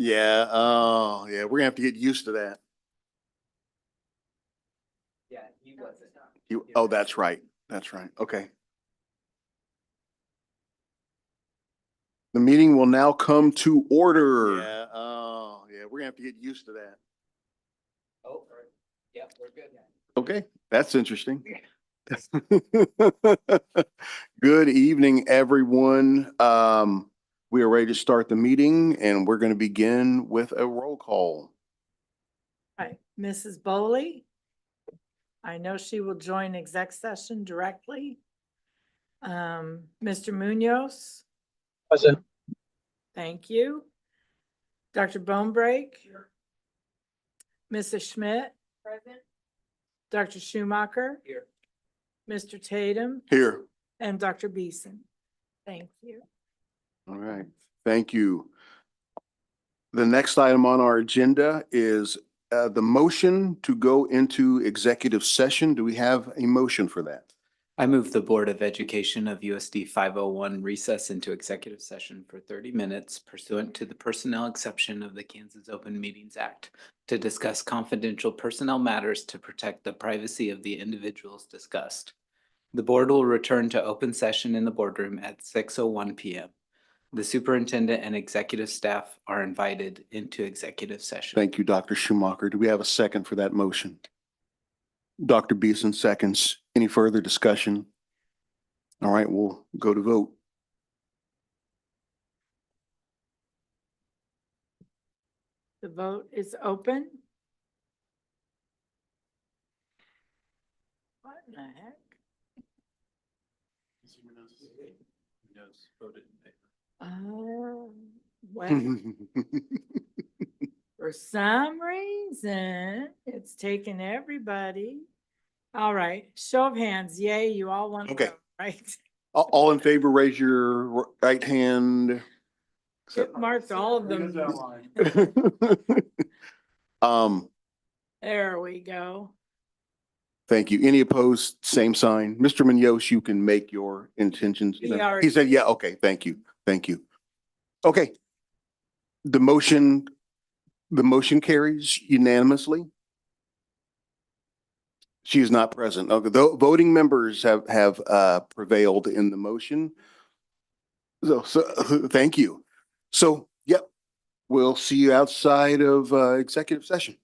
Yeah, oh, yeah, we're gonna have to get used to that. Yeah, he wasn't. Oh, that's right. That's right. Okay. The meeting will now come to order. Yeah, oh, yeah, we're gonna have to get used to that. Oh, yeah, we're good. Okay, that's interesting. Good evening, everyone. We are ready to start the meeting and we're going to begin with a roll call. Right, Mrs. Bowley. I know she will join exec session directly. Mr. Munoz. Present. Thank you. Dr. Bonebreak. Mrs. Schmidt. Present. Dr. Schumacher. Here. Mr. Tatum Here. and Dr. Beeson. Thank you. All right, thank you. The next item on our agenda is the motion to go into executive session. Do we have a motion for that? I move the Board of Education of USD 501 recess into executive session for 30 minutes pursuant to the personnel exception of the Kansas Open Meetings Act to discuss confidential personnel matters to protect the privacy of the individuals discussed. The board will return to open session in the boardroom at 6:01 p.m. The superintendent and executive staff are invited into executive session. Thank you, Dr. Schumacher. Do we have a second for that motion? Dr. Beeson seconds. Any further discussion? All right, we'll go to vote. The vote is open. What in the heck? Well, for some reason, it's taken everybody. All right, show of hands. Yay, you all want to Okay. go, right? All in favor, raise your right hand. It marked all of them. There we go. Thank you. Any opposed, same sign. Mr. Munoz, you can make your intentions. He already He said, did. yeah, okay, thank you. Thank you. Okay. The motion carries unanimously. She is not present. Okay, voting members have prevailed in the motion. So thank you. So, yep, we'll see you outside of executive session.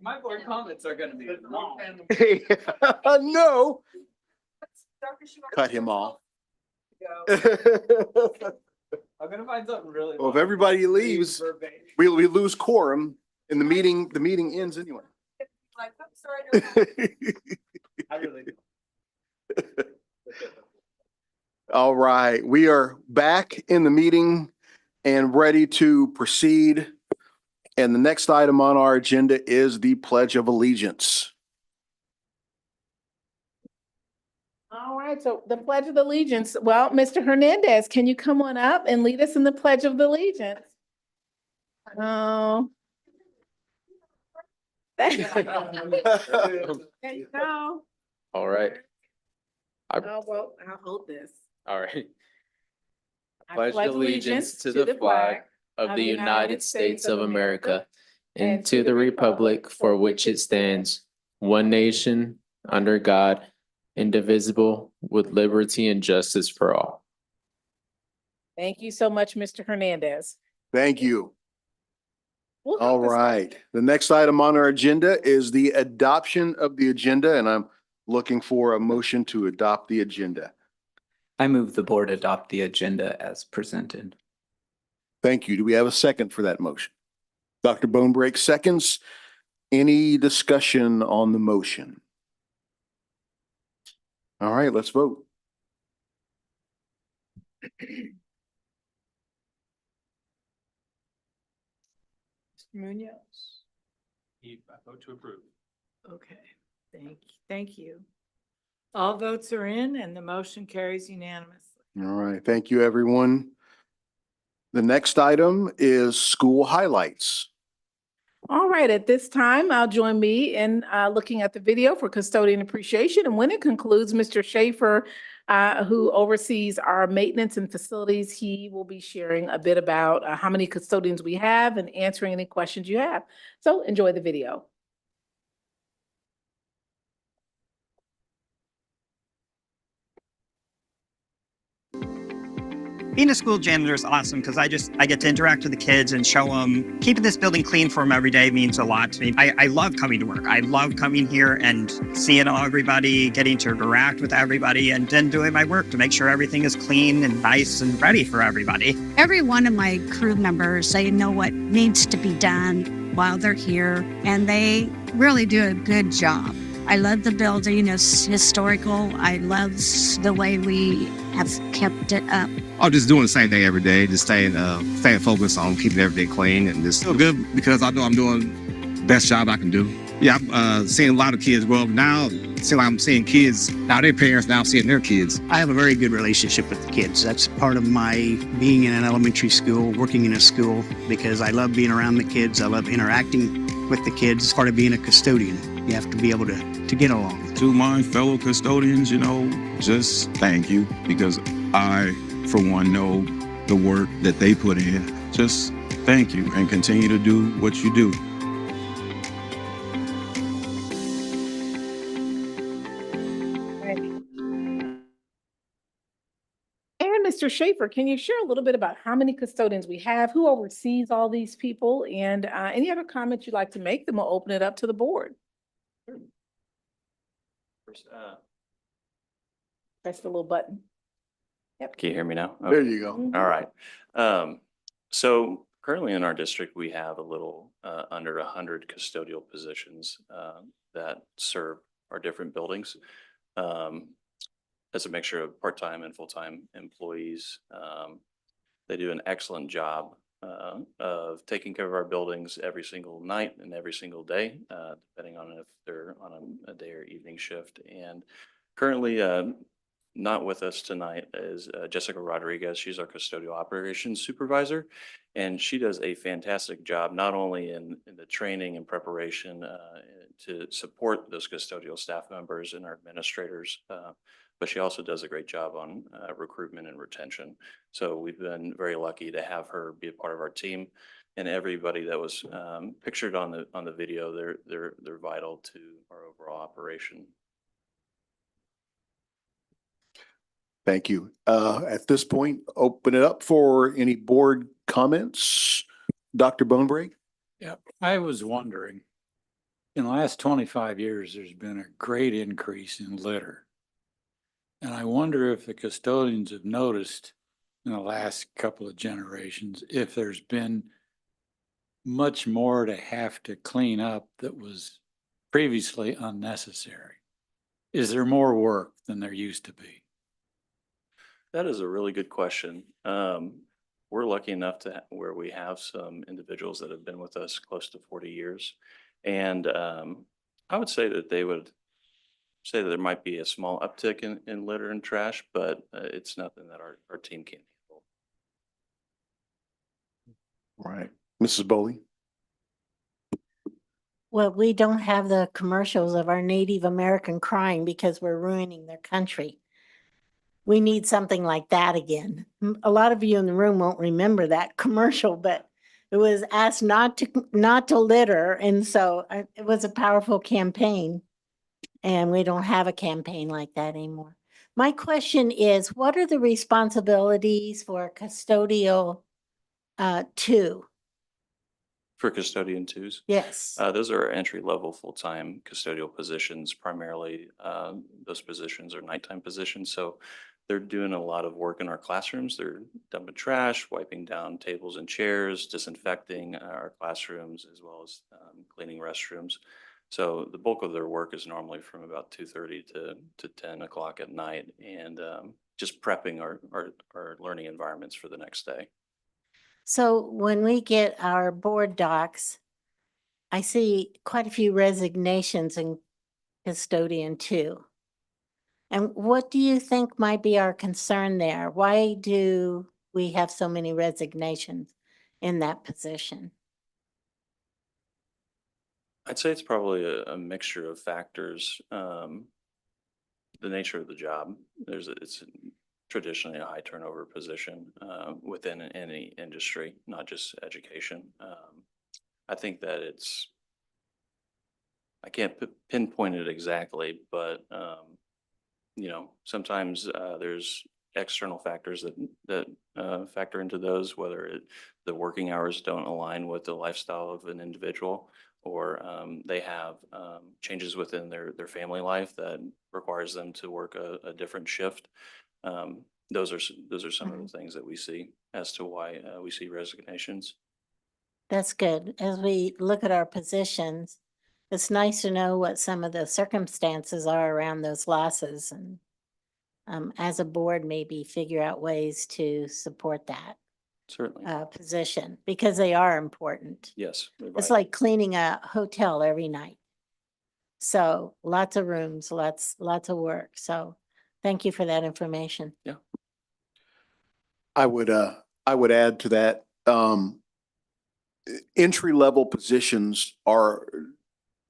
My board comments are gonna be long. No, cut him off. I'm gonna find something really. Well, if long. everybody leaves, Verbatim. we lose quorum and the meeting ends anyway. Like, I'm sorry. I really do. All right, we are back in the meeting and ready to proceed. And the next item on our agenda is the Pledge of Allegiance. All right, so the Pledge of Allegiance. Well, Mr. Hernandez, can you come on up and lead us in the Pledge of Allegiance? Oh. There you go. All right, Oh, well, I'll hold this. all right. I Pledge allegiance to the flag of the United States of America and to the republic for which it stands, one nation, under God, indivisible, with liberty and justice for all. Thank you so much, Mr. Hernandez. Thank you. We'll All get this- right. The next item on our agenda is the adoption of the agenda, and I'm looking for a motion to adopt the agenda. I move the board adopt the agenda as presented. Thank you. Do we have a second for that motion? Dr. Bonebreak seconds. Any discussion on the motion? All right, let's vote. Mr. Munoz. I vote to approve. Okay, thank you. All votes are in and the motion carries unanimously. All right, thank you, everyone. The next item is school highlights. All right, at this time, I'll join me in looking at the video for custodian appreciation. And when it concludes, Mr. Schaefer, who oversees our maintenance and facilities, he will be sharing a bit about how many custodians we have and answering any questions you have. So enjoy the video. Being a school janitor is awesome because I get to interact with the kids and show them. Keeping this building clean for them every day means a lot to me. I love coming to work. I love coming here and seeing everybody, getting to interact with everybody, and then doing my work to make sure everything is clean and nice and ready for everybody. Every one of my crew members, they know what needs to be done while they're here, and they really do a good job. I love the building. It's historical. I love the way we have kept it up. I'm just doing the same thing every day, just staying focused on keeping everything clean, and just feel good because I know I'm doing the best job I can do. Yeah, I'm seeing a lot of kids grow up now. I'm seeing kids now, their parents now seeing their kids. I have a very good relationship with the kids. That's part of my being in an elementary school, working in a school, because I love being around the kids. I love interacting with the kids. It's part of being a custodian. You have to be able to get along. To my fellow custodians, just thank you, because I, for one, know the work that they put in. Just thank you and continue to do what you do. And Mr. Schaefer, can you share a little bit about how many custodians we have, who oversees all these people, and any other comments you'd like to make? Then we'll open it up to the board. Press the little button. Yep. Can you hear me now? There you go. Mhm. All right. So currently in our district, we have a little under 100 custodial positions that serve our different buildings. As a mixture of part-time and full-time employees. They do an excellent job of taking care of our buildings every single night and every single day, depending on if they're on a day or evening shift. And currently, not with us tonight is Jessica Rodriguez. She's our custodial operations supervisor, and she does a fantastic job, not only in the training and preparation to support those custodial staff members and our administrators, but she also does a great job on recruitment and retention. So we've been very lucky to have her be a part of our team, and everybody that was pictured on the video, they're vital to our overall operation. Thank you. At this point, open it up for any board comments. Dr. Bonebreak? Yeah, I was wondering, In the last 25 years, there's been a great increase in litter. And I wonder if the custodians have noticed in the last couple of generations, if there's been much more to have to clean up that was previously unnecessary. Is there more work than there used to be? That is a really good question. We're lucky enough to where we have some individuals that have been with us close to 40 years. And I would say that they would say that there might be a small uptick in litter and trash, but it's nothing that our team can't handle. Right. Mrs. Bowley? Well, we don't have the commercials of our Native American crying because we're ruining their country. We need something like that again. A lot of you in the room won't remember that commercial, but it was asked not to litter. And so it was a powerful campaign. And we don't have a campaign like that anymore. My question is, what are the responsibilities for custodial 2? For custodian twos? Yes. Those are entry-level full-time custodial positions. Primarily, those positions are nighttime positions. So they're doing a lot of work in our classrooms. They're dumping trash, wiping down tables and chairs, disinfecting our classrooms, as well as cleaning restrooms. So the bulk of their work is normally from about 2:30 to 10 o'clock at night, and just prepping our learning environments for the next day. So when we get our board docs, I see quite a few resignations in custodian 2. And what do you think might be our concern there? Why do we have so many resignations in that position? I'd say it's probably a mixture of factors. The nature of the job, it's traditionally a high turnover position within any industry, not just education. I think that I can't pinpoint it exactly, but sometimes there's external factors that factor into those, whether the working hours don't align with the lifestyle of an individual, or they have changes within their family life that requires them to work a different shift. Those are some of the things that we see as to why we see resignations. That's good. As we look at our positions, it's nice to know what some of the circumstances are around those losses, and as a board, maybe figure out ways to support that Certainly. position, because they are important. Yes. It's like cleaning a hotel every night. So lots of rooms, lots of work. So thank you for that information. Yeah. I would add to that, entry-level positions are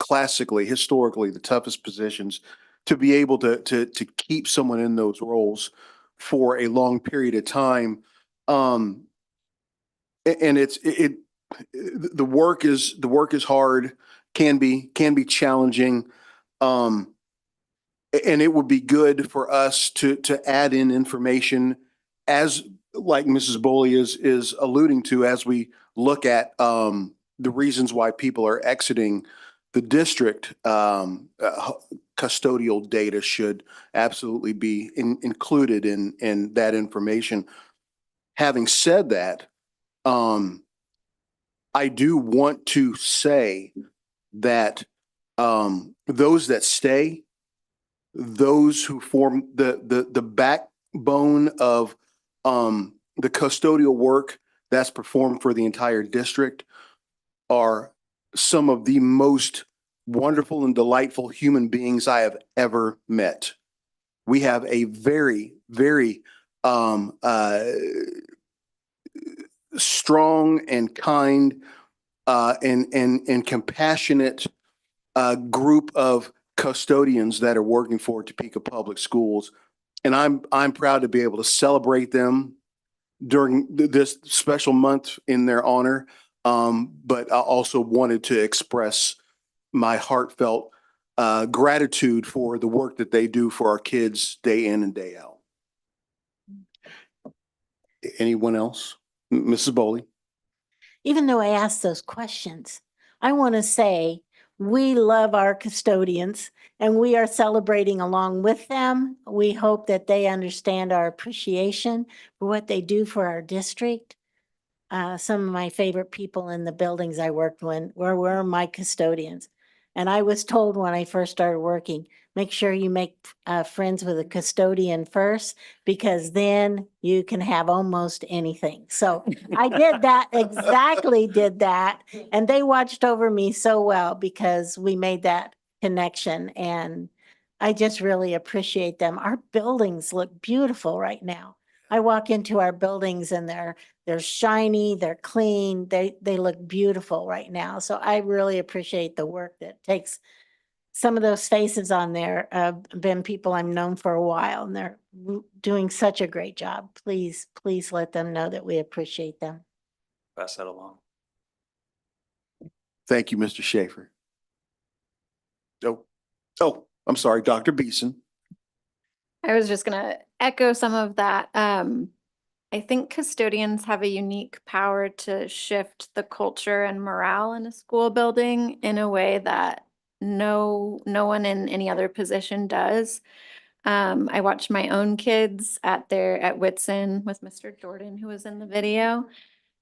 historically the toughest positions to be able to keep someone in those roles for a long period of time. And the work is hard, can be challenging. And it would be good for us to add in information, as like Mrs. Bowley is alluding to, as we look at the reasons why people are exiting the district. Custodial data should absolutely be included in that information. Having said that, I do want to say that those that stay, those who form the backbone of the custodial work that's performed for the entire district, are some of the most wonderful and delightful human beings I have ever met. We have a very, very strong and kind and compassionate group of custodians that are working for Topeka Public Schools. And I'm proud to be able to celebrate them during this special month in their honor. But I also wanted to express my heartfelt gratitude for the work that they do for our kids day in and day out. Anyone else? Mrs. Bowley? Even though I asked those questions, I want to say We love our custodians and we are celebrating along with them. We hope that they understand our appreciation for what they do for our district. Some of my favorite people in the buildings I worked were my custodians. And I was told when I first started working, make sure you make friends with a custodian first, because then you can have almost anything. So I did that, exactly did that. And they watched over me so well because we made that connection. And I just really appreciate them. Our buildings look beautiful right now. I walk into our buildings and they're shiny, they're clean, they look beautiful right now. So I really appreciate the work that takes. Some of those faces on there have been people I've known for a while, and they're doing such a great job. Please, please let them know that we appreciate them. Pass that along. Thank you, Mr. Schaefer. Oh, I'm sorry, Dr. Beeson. I was just gonna echo some of that. I think custodians have a unique power to shift the culture and morale in a school building in a way that no one in any other position does. I watched my own kids at Whitson with Mr. Jordan, who was in the video.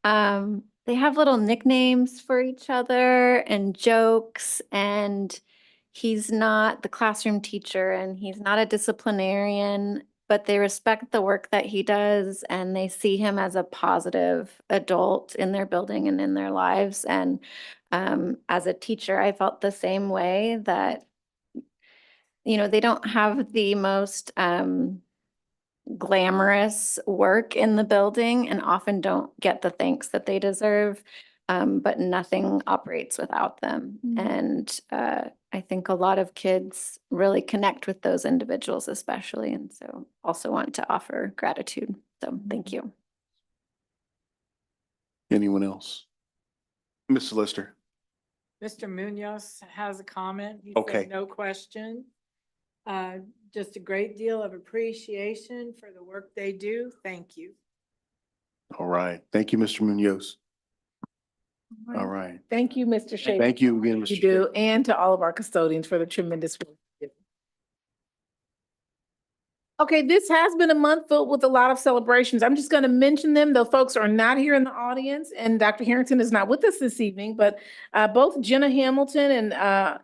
They have little nicknames for each other and jokes, and he's not the classroom teacher and he's not a disciplinarian, but they respect the work that he does and they see him as a positive adult in their building and in their lives. And as a teacher, I felt the same way, that, you know, they don't have the most glamorous work in the building and often don't get the thanks that they deserve. But nothing operates without them. And I think a lot of kids really connect with those individuals especially. And so also want to offer gratitude. So thank you. Anyone else? Ms. Lister. Mr. Munoz has a comment. He Okay. said no question. Just a great deal of appreciation for the work they do. Thank you. All right. Thank you, Mr. Munoz. All right. Thank you, Mr. Schaefer. Thank you again, You Mr. do, and to all of our custodians for the tremendous work. you do. Okay, this has been a month filled with a lot of celebrations. I'm just going to mention them. The folks are not here in the audience, and Dr. Harrington is not with us this evening, but both Jenna Hamilton and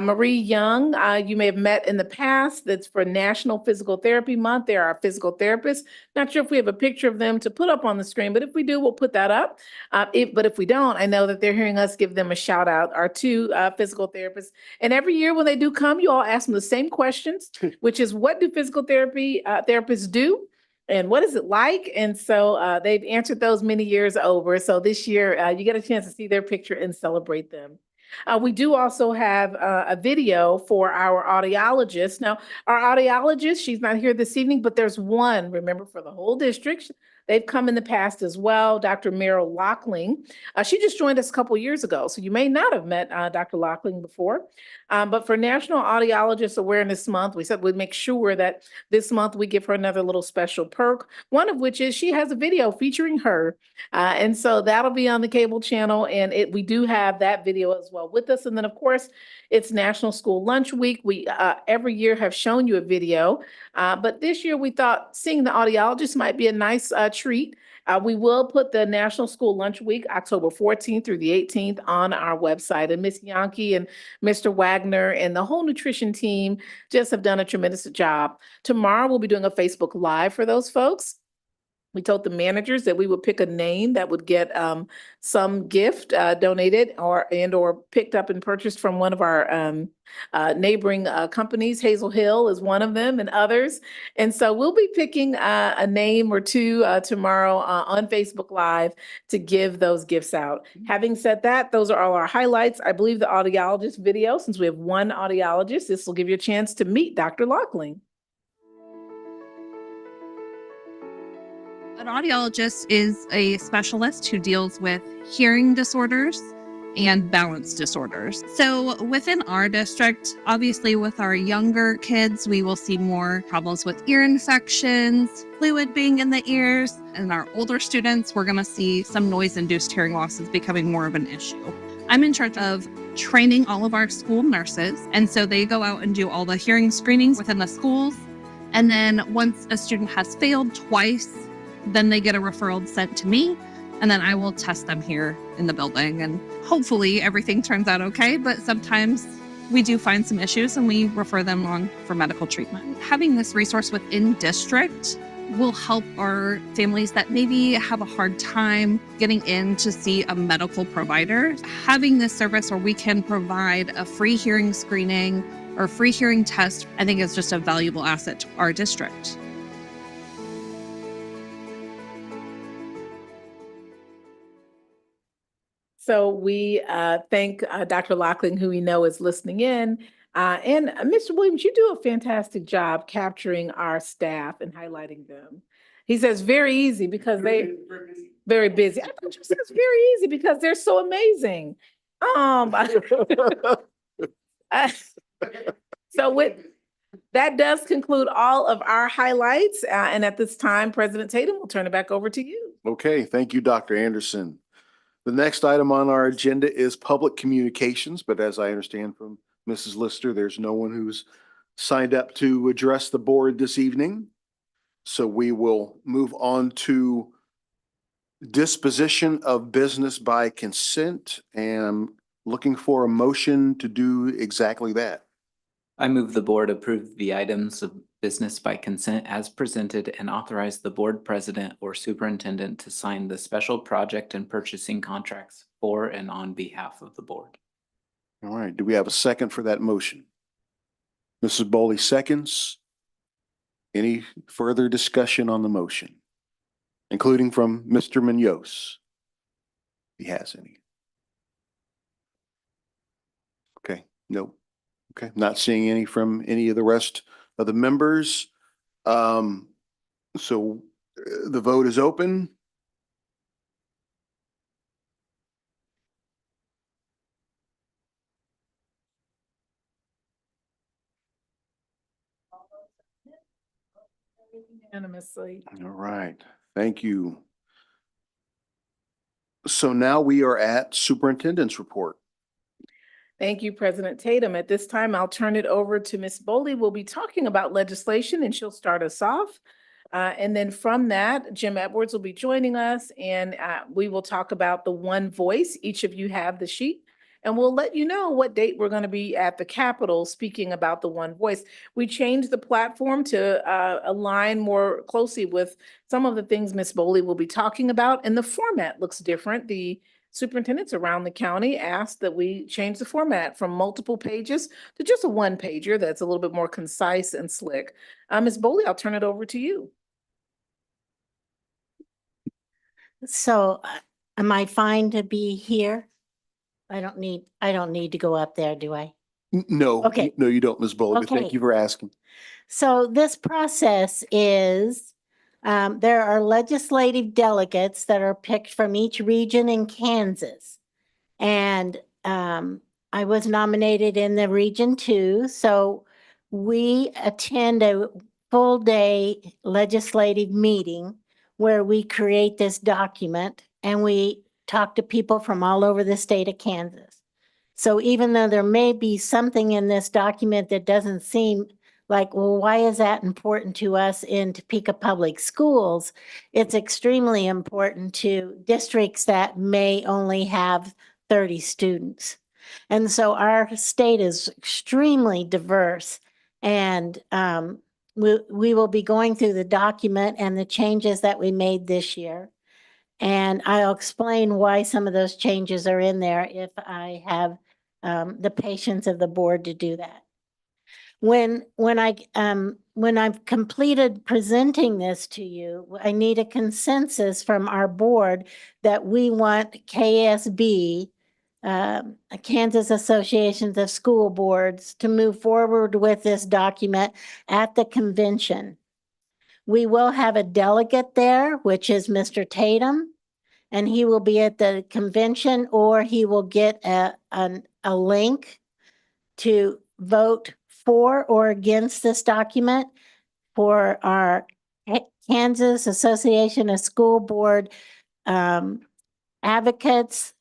Marie Young, you may have met in the past. That's for National Physical Therapy Month. They're our physical therapists. Not sure if we have a picture of them to put up on the screen, but if we do, we'll put that up. But if we don't, I know that they're hearing us give them a shout out, our two physical therapists. And every year when they do come, you all ask them the same questions, which is, what do physical therapy therapists do? And what is it like? And so they've answered those many years over. So this year, you get a chance to see their picture and celebrate them. We do also have a video for our audiologist. Now, our audiologist, she's not here this evening, but there's one, remember, for the whole district. They've come in the past as well, Dr. Meryl Lockling. She just joined us a couple years ago, so you may not have met Dr. Lockling before. But for National Audiologist Awareness Month, we said we'd make sure that this month we give her another little special perk, one of which is she has a video featuring her. And so that'll be on the cable channel, and we do have that video as well with us. And then, of course, it's National School Lunch Week. We every year have shown you a video, but this year we thought seeing the audiologist might be a nice treat. We will put the National School Lunch Week, October 14th through the 18th, on our website. And Ms. Yankee and Mr. Wagner and the whole nutrition team just have done a tremendous job. Tomorrow, we'll be doing a Facebook Live for those folks. We told the managers that we would pick a name that would get some gift donated or picked up and purchased from one of our neighboring companies. Hazel Hill is one of them, and others. And so we'll be picking a name or two tomorrow on Facebook Live to give those gifts out. Having said that, those are all our highlights. I believe the audiologist video, since we have one audiologist, this will give you a chance to meet Dr. Lockling. An audiologist is a specialist who deals with hearing disorders and balance disorders. So within our district, obviously with our younger kids, we will see more problems with ear infections, fluid being in the ears. And our older students, we're going to see some noise-induced hearing losses becoming more of an issue. I'm in charge of training all of our school nurses. And so they go out and do all the hearing screenings within the schools. And then once a student has failed twice, then they get a referral sent to me. And then I will test them here in the building. And hopefully everything turns out okay. But sometimes we do find some issues and we refer them on for medical treatment. Having this resource within district will help our families that maybe have a hard time getting in to see a medical provider. Having this service where we can provide a free hearing screening or free hearing test, I think is just a valuable asset to our district. So we thank Dr. Loughlin, who we know is listening in. And Mr. Williams, you do a fantastic job capturing our staff and highlighting them. He says very easy because very busy. I thought you said it's very easy because they're so amazing. So with that does conclude all of our highlights. And at this time, President Tatum, we'll turn it back over to you. Okay, thank you, Dr. Anderson. The next item on our agenda is public communications, but as I understand from Mrs. Lister, there's no one who's signed up to address the board this evening. So we will move on to disposition of business by consent, and I'm looking for a motion to do exactly that. I move the board approve the items of business by consent as presented and authorize the board president or superintendent to sign the special project and purchasing contracts for and on behalf of the board. All right, do we have a second for that motion? Mrs. Bowley seconds. Any further discussion on the motion, including from Mr. Munoz? If he has any. Okay, no. Okay, not seeing any from any of the rest of the members. So the vote is open. Unanimously. All right, thank you. So now we are at superintendent's report. Thank you, President Tatum. At this time, I'll turn it over to Ms. Bowley. We'll be talking about legislation and she'll start us off. And then from that, Jim Edwards will be joining us and we will talk about the One Voice. Each of you have the sheet. And we'll let you know what date we're going to be at the Capitol speaking about the One Voice. We changed the platform to align more closely with some of the things Ms. Bowley will be talking about, and the format looks different. The superintendents around the county asked that we change the format from multiple pages to just a one pager that's a little bit more concise and slick. Ms. Bowley, I'll turn it over to you. So am I fine to be here? I don't need to go up there, do I? No, Okay. no, you don't, Ms. Bowley, but thank Okay. you for asking. So this process is, there are legislative delegates that are picked from each region in Kansas. And I was nominated in the region 2. So we attend a full day legislative meeting where we create this document and we talk to people from all over the state of Kansas. So even though there may be something in this document that doesn't seem like, well, why is that important to us in Topeka Public Schools? It's extremely important to districts that may only have 30 students. And so our state is extremely diverse. And we will be going through the document and the changes that we made this year. And I'll explain why some of those changes are in there if I have the patience of the board to do that. When I've completed presenting this to you, I need a consensus from our board that we want KSB, Kansas Associations of School Boards, to move forward with this document at the convention. We will have a delegate there, which is Mr. Tatum, and he will be at the convention, or he will get a link to vote for or against this document for our Kansas Association of School Board advocates,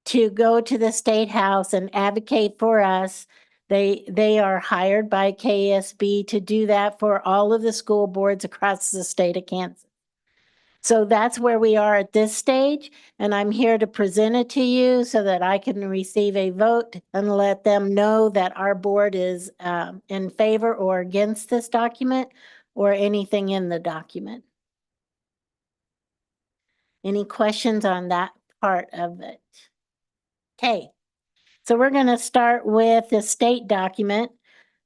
to go to the State House and advocate for us. They are hired by KSB to do that for all of the school boards across the state of Kansas. So that's where we are at this stage, and I'm here to present it to you so that I can receive a vote and let them know that our board is in favor or against this document or anything in the document. Any questions on that part of it? Okay, so we're going to start with the state document.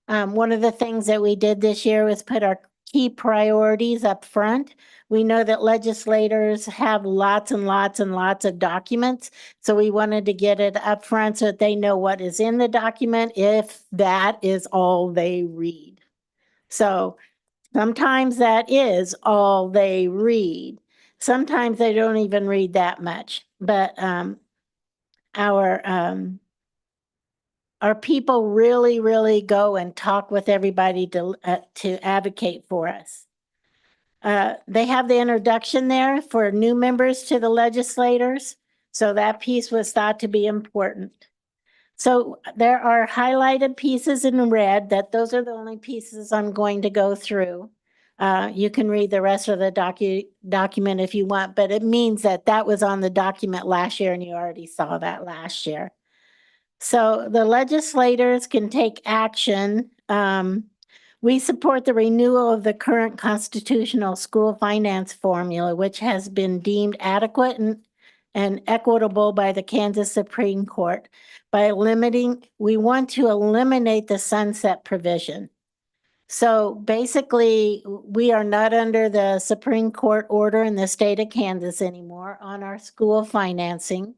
One of the things that we did this year was put our key priorities up front. We know that legislators have lots and lots and lots of documents, so we wanted to get it up front so that they know what is in the document if that is all they read. So sometimes that is all they read. Sometimes they don't even read that much, but our people really, really go and talk with everybody to advocate for us. They have the introduction there for new members to the legislators, so that piece was thought to be important. So there are highlighted pieces in red that those are the only pieces I'm going to go through. You can read the rest of the document if you want, but it means that that was on the document last year and you already saw that last year. So the legislators can take action. We support the renewal of the current constitutional school finance formula, which has been deemed adequate and equitable by the Kansas Supreme Court. We want to eliminate the sunset provision. So basically, we are not under the Supreme Court order in the state of Kansas anymore on our school financing,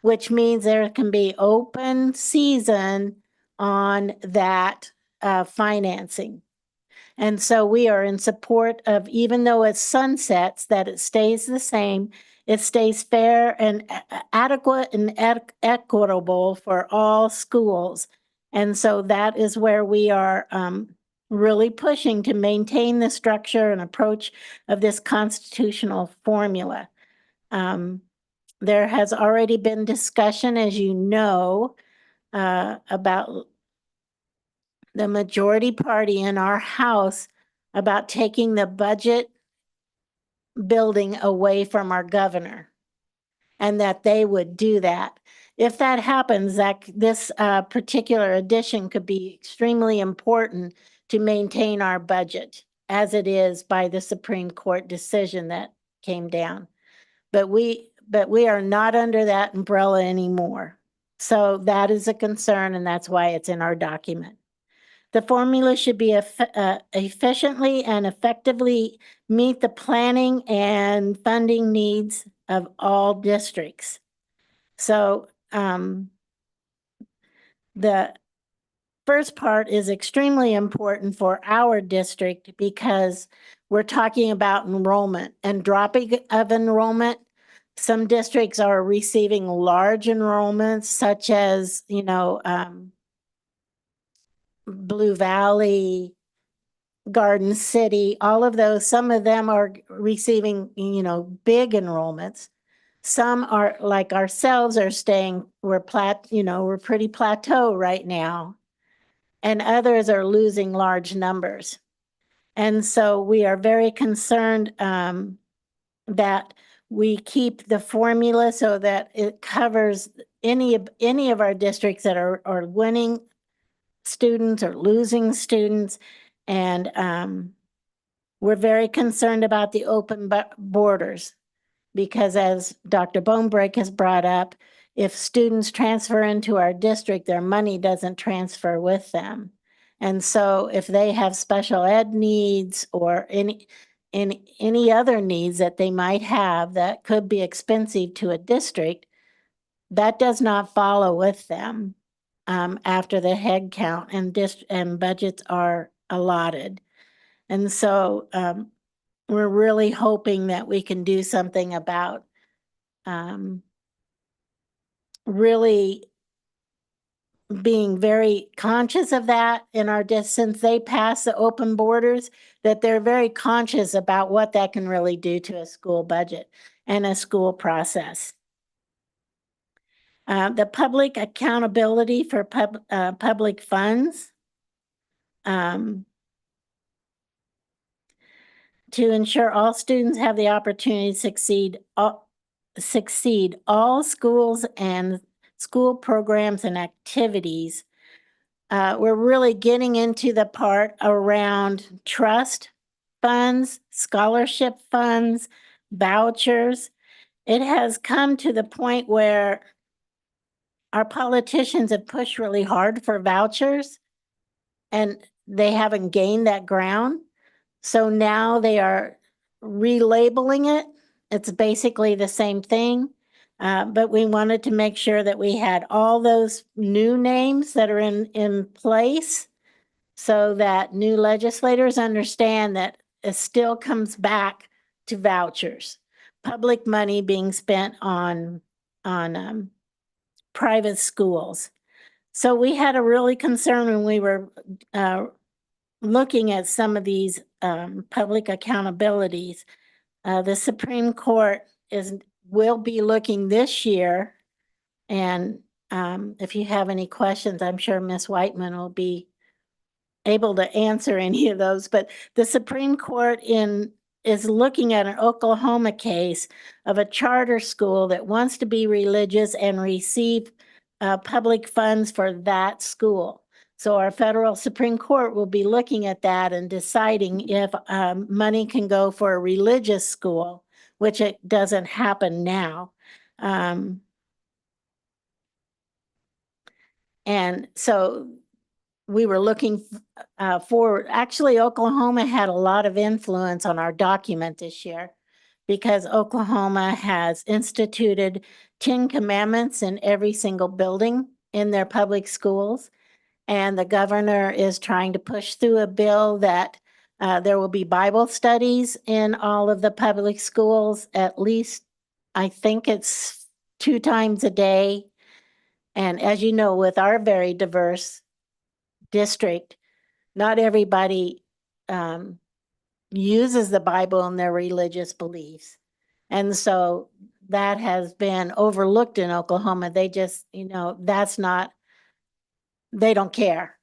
which means there can be open season on that financing. And so we are in support of, even though it sunsets, that it stays the same, it stays fair and adequate and equitable for all schools. And so that is where we are really pushing to maintain the structure and approach of this constitutional formula. There has already been discussion, as you know, about the majority party in our House about taking the budget building away from our governor, and that they would do that. If that happens, that this particular addition could be extremely important to maintain our budget as it is by the Supreme Court decision that came down. But we are not under that umbrella anymore. So that is a concern, and that's why it's in our document. The formula should be efficiently and effectively meet the planning and funding needs of all districts. So the first part is extremely important for our district because we're talking about enrollment and dropping of enrollment. Some districts are receiving large enrollments, such as, Blue Valley, Garden City, all of those. Some of them are receiving, big enrollments. Some are, like ourselves, are staying, we're pretty plateau right now. And others are losing large numbers. And so we are very concerned that we keep the formula so that it covers any of our districts that are winning students or losing students. And we're very concerned about the open borders because, as Dr. Bonebrake has brought up, if students transfer into our district, their money doesn't transfer with them. And so if they have special ed needs or any other needs that they might have that could be expensive to a district, that does not follow with them after the head count and budgets are allotted. And so we're really hoping that we can do something about really being very conscious of that in our since they pass the open borders, that they're very conscious about what that can really do to a school budget and a school process. The public accountability for public funds. To ensure all students have the opportunity to succeed all schools and school programs and activities. We're really getting into the part around trust funds, scholarship funds, vouchers. It has come to the point where our politicians have pushed really hard for vouchers and they haven't gained that ground. So now they are relabeling it. It's basically the same thing. But we wanted to make sure that we had all those new names that are in place so that new legislators understand that it still comes back to vouchers, public money being spent on private schools. So we had a really concern when we were looking at some of these public accountabilities. The Supreme Court will be looking this year. And if you have any questions, I'm sure Ms. Whiteman will be able to answer any of those. But the Supreme Court is looking at an Oklahoma case of a charter school that wants to be religious and receive public funds for that school. So our federal Supreme Court will be looking at that and deciding if money can go for a religious school, which it doesn't happen now. And so we were looking actually, Oklahoma had a lot of influence on our document this year because Oklahoma has instituted 10 commandments in every single building in their public schools. And the governor is trying to push through a bill that there will be Bible studies in all of the public schools, at least, I think it's 2 times a day. And as you know, with our very diverse district, not everybody uses the Bible in their religious beliefs. And so that has been overlooked in Oklahoma. They just, they don't care.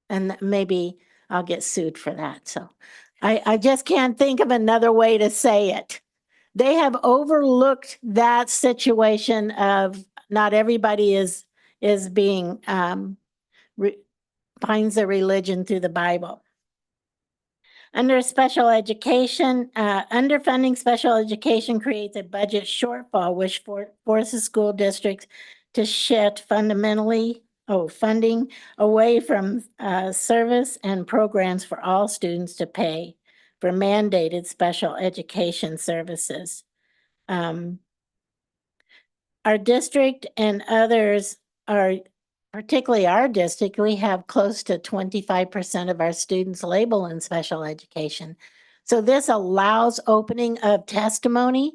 And maybe I'll get sued for that. So I just can't think of another way to say it. They have overlooked that situation of not everybody is being finds their religion through the Bible. Under special education, underfunding special education creates a budget shortfall, which forces school districts to shift funding away from service and programs for all students to pay for mandated special education services. Our district and others are, particularly our district, we have close to 25% of our students labeled in special education. So this allows opening of testimony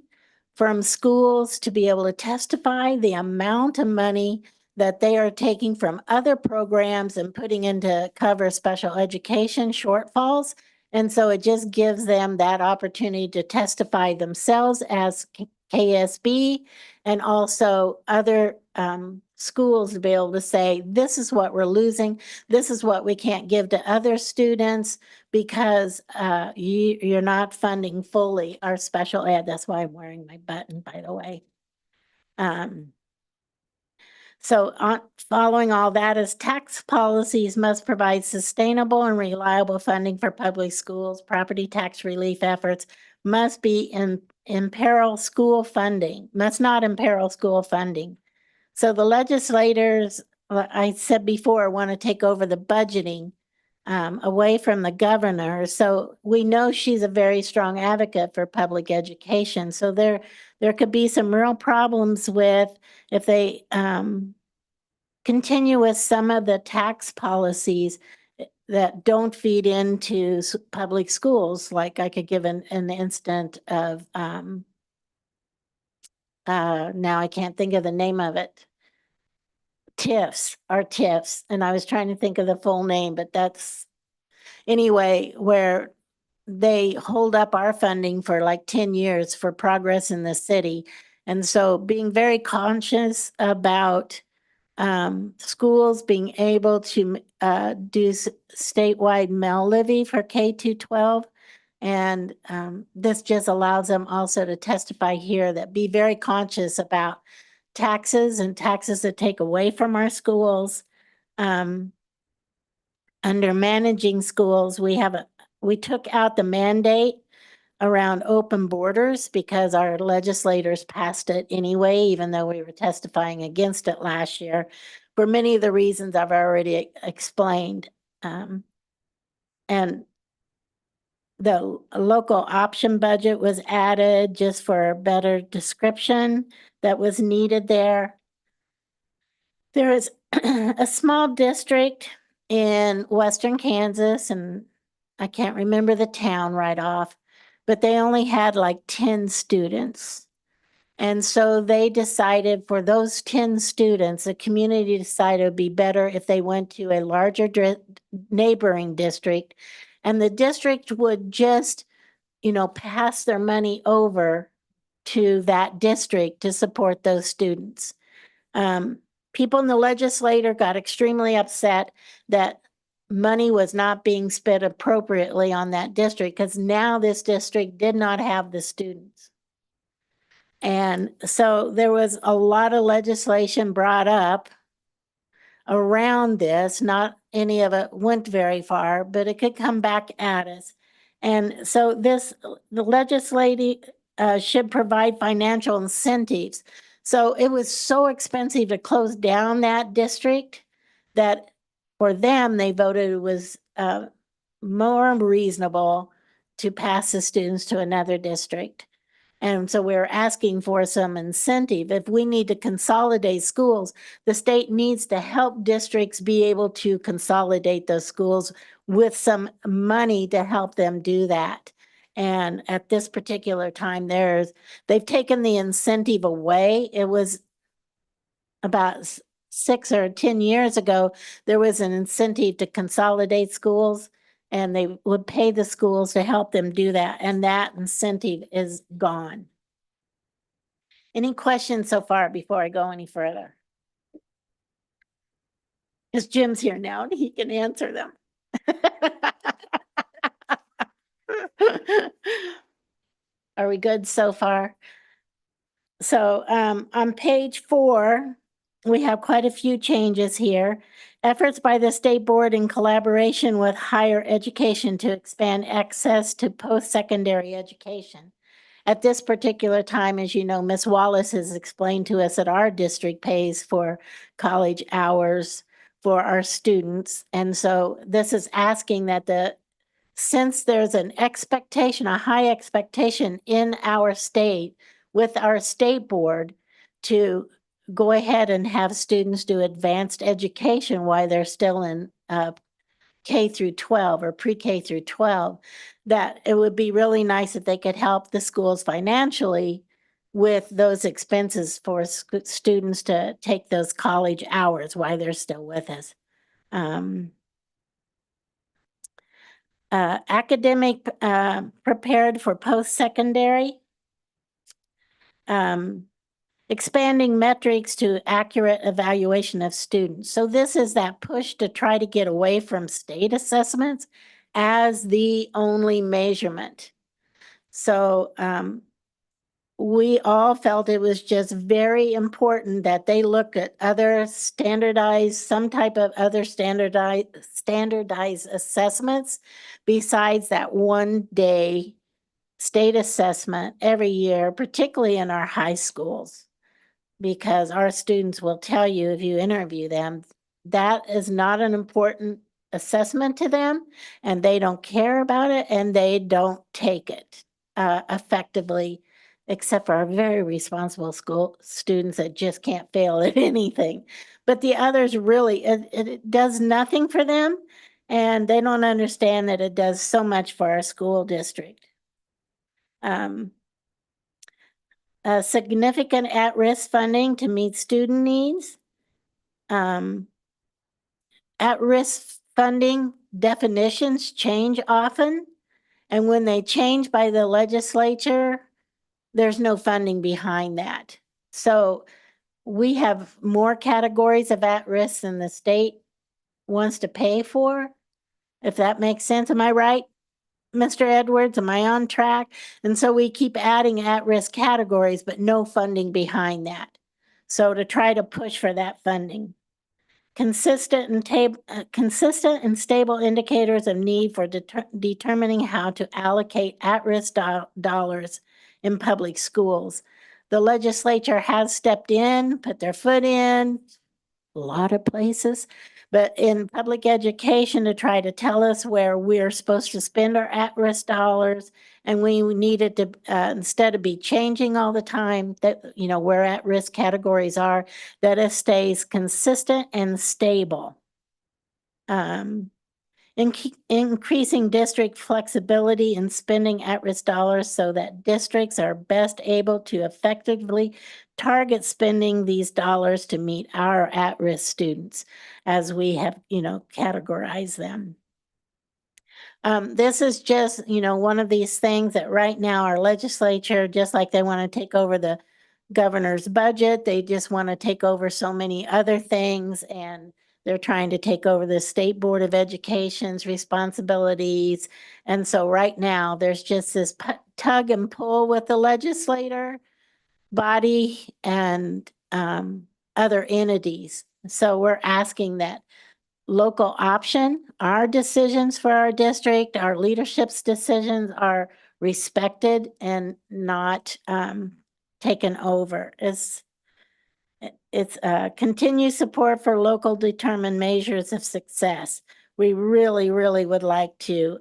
from schools to be able to testify the amount of money that they are taking from other programs and putting into cover special education shortfalls. And so it just gives them that opportunity to testify themselves as KSB and also other schools to be able to say, this is what we're losing. This is what we can't give to other students because you're not funding fully our special ed. That's why I'm wearing my button, by the way. Following all that is tax policies must provide sustainable and reliable funding for public schools. Property tax relief efforts must be imperil school funding, must not imperil school funding. So the legislators, I said before, want to take over the budgeting away from the governor. So we know she's a very strong advocate for public education. So there could be some real problems with if they continue with some of the tax policies that don't feed into public schools. Like I could give an instant of, now I can't think of the name of it. TIFs. And I was trying to think of the full name, but that's anyway, where they hold up our funding for like 10 years for progress in the city. And so being very conscious about schools being able to do statewide mail levy for K-12. And this just allows them also to testify here that be very conscious about taxes and taxes that take away from our schools. Under managing schools, we took out the mandate around open borders because our legislators passed it anyway, even though we were testifying against it last year, for many of the reasons I've already explained. And the local option budget was added just for better description that was needed there. There is a small district in western Kansas, and I can't remember the town right off, but they only had like 10 students. And so they decided for those 10 students, the community decided it would be better if they went to a larger neighboring district, and the district would just, pass their money over to that district to support those students. People in the legislature got extremely upset that money was not being spent appropriately on that district because now this district did not have the students. And so there was a lot of legislation brought up around this. Not any of it went very far, but it could come back at us. And so the legislative should provide financial incentives. So it was so expensive to close down that district that for them, they voted it was more reasonable to pass the students to another district. And so we're asking for some incentive. If we need to consolidate schools, the state needs to help districts be able to consolidate those schools with some money to help them do that. And at this particular time, they've taken the incentive away. It was about 6 or 10 years ago, there was an incentive to consolidate schools, and they would pay the schools to help them do that. And that incentive is gone. Any questions so far before I go any further? Because Jim's here now and he can answer them. Are we good so far? So on page 4, we have quite a few changes here. Efforts by the state board in collaboration with higher education to expand access to post-secondary education. At this particular time, as you know, Ms. Wallace has explained to us that our district pays for college hours for our students. And so this is asking that since there's an expectation, a high expectation in our state with our state board to go ahead and have students do advanced education while they're still in K through 12 or pre-K through 12, that it would be really nice if they could help the schools financially with those expenses for students to take those college hours while they're still with us. Academic prepared for post-secondary. Expanding metrics to accurate evaluation of students. So this is that push to try to get away from state assessments as the only measurement. So we all felt it was just very important that they look at other some type of other standardized assessments besides that 1 day state assessment every year, particularly in our high schools. Because our students will tell you, if you interview them, that is not an important assessment to them, and they don't care about it, and they don't take it effectively, except for our very responsible school students that just can't fail at anything. But the others really, it does nothing for them, and they don't understand that it does so much for our school district. Significant at-risk funding to meet student needs. At-risk funding definitions change often, and when they change by the legislature, there's no funding behind that. So we have more categories of at-risk than the state wants to pay for, if that makes sense. Am I right, Mr. Edwards? Am I on track? And so we keep adding at-risk categories, but no funding behind that. So to try to push for that funding. Consistent and stable indicators of need for determining how to allocate at-risk dollars in public schools. The legislature has stepped in, put their foot in, a lot of places, but in public education to try to tell us where we're supposed to spend our at-risk dollars. And we needed to, instead of be changing all the time, that, you know, where at-risk categories are, that it stays consistent and stable. Increasing district flexibility in spending at-risk dollars so that districts are best able to effectively target spending these dollars to meet our at-risk students as we have, you know, categorized them. This is just, you know, one of these things that right now our legislature, just like they want to take over the governor's budget, they just want to take over so many other things, and they're trying to take over the State Board of Education's responsibilities. And so right now there's just this tug and pull with the legislator body and other entities. So we're asking that local option, our decisions for our district, our leadership's decisions are respected and not taken over. It's continued support for local determined measures of success. We really, really would like to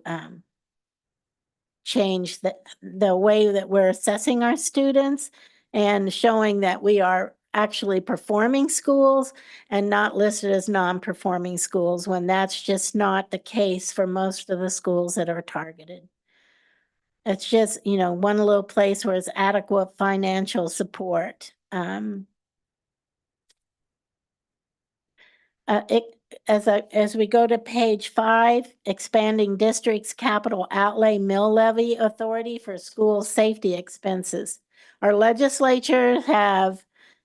change the way that we're assessing our students and showing that we are actually performing schools and not listed as non-performing schools, when that's just not the case for most of the schools that are targeted. It's just, you know, one little place where it's adequate financial support. As we go to page 5, expanding district's capital outlay mill levy authority for school safety expenses. Our legislatures have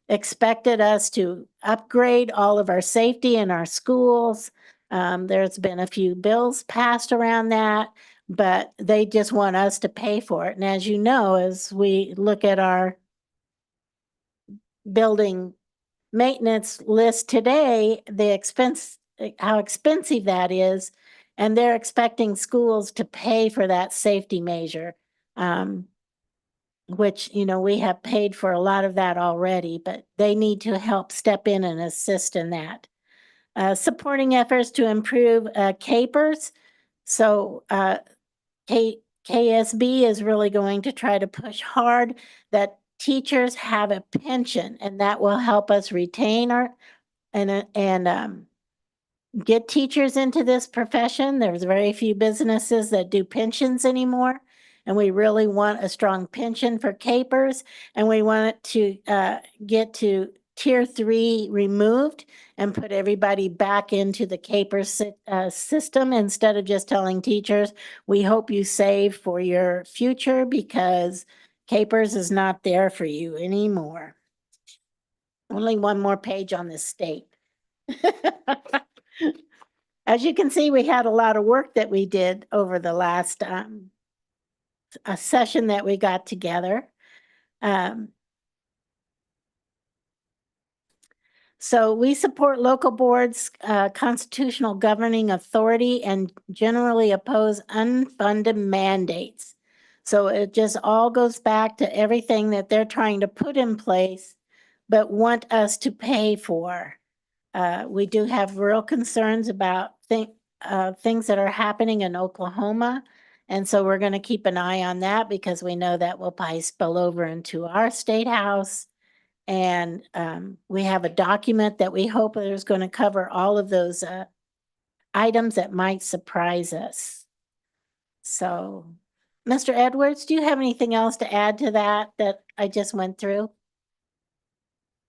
expected us to upgrade all of our safety in our schools. There's been a few bills passed around that, but they just want us to pay for it. And as you know, as we look at our building maintenance list today, the expense, how expensive that is, and they're expecting schools to pay for that safety measure, which, you know, we have paid for a lot of that already, but they need to help step in and assist in that. Supporting efforts to improve CAPERS. So KSB is really going to try to push hard that teachers have a pension, and that will help us retain our and get teachers into this profession. There's very few businesses that do pensions anymore, and we really want a strong pension for CAPERS, and we want it to get to Tier 3 removed and put everybody back into the CAPERS system, instead of just telling teachers, we hope you save for your future, because CAPERS is not there for you anymore. Only one more page on this state. As you can see, we had a lot of work that we did over the last a session that we got together. So we support local boards' constitutional governing authority and generally oppose unfunded mandates. So it just all goes back to everything that they're trying to put in place, but want us to pay for. We do have real concerns about things that are happening in Oklahoma. And so we're going to keep an eye on that, because we know that will probably spill over into our state house. And we have a document that we hope is going to cover all of those items that might surprise us. So, Mr. Edwards, do you have anything else to add to that I just went through?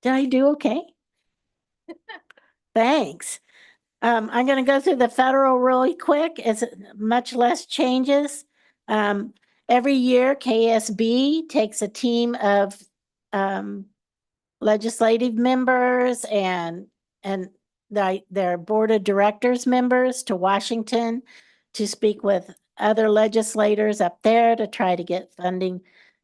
Did I do okay? Thanks. I'm going to go through the federal really quick. It's much less changes. Every year, KSB takes a team of legislative members and their board of directors members to Washington to speak with other legislators up there to try to get funding.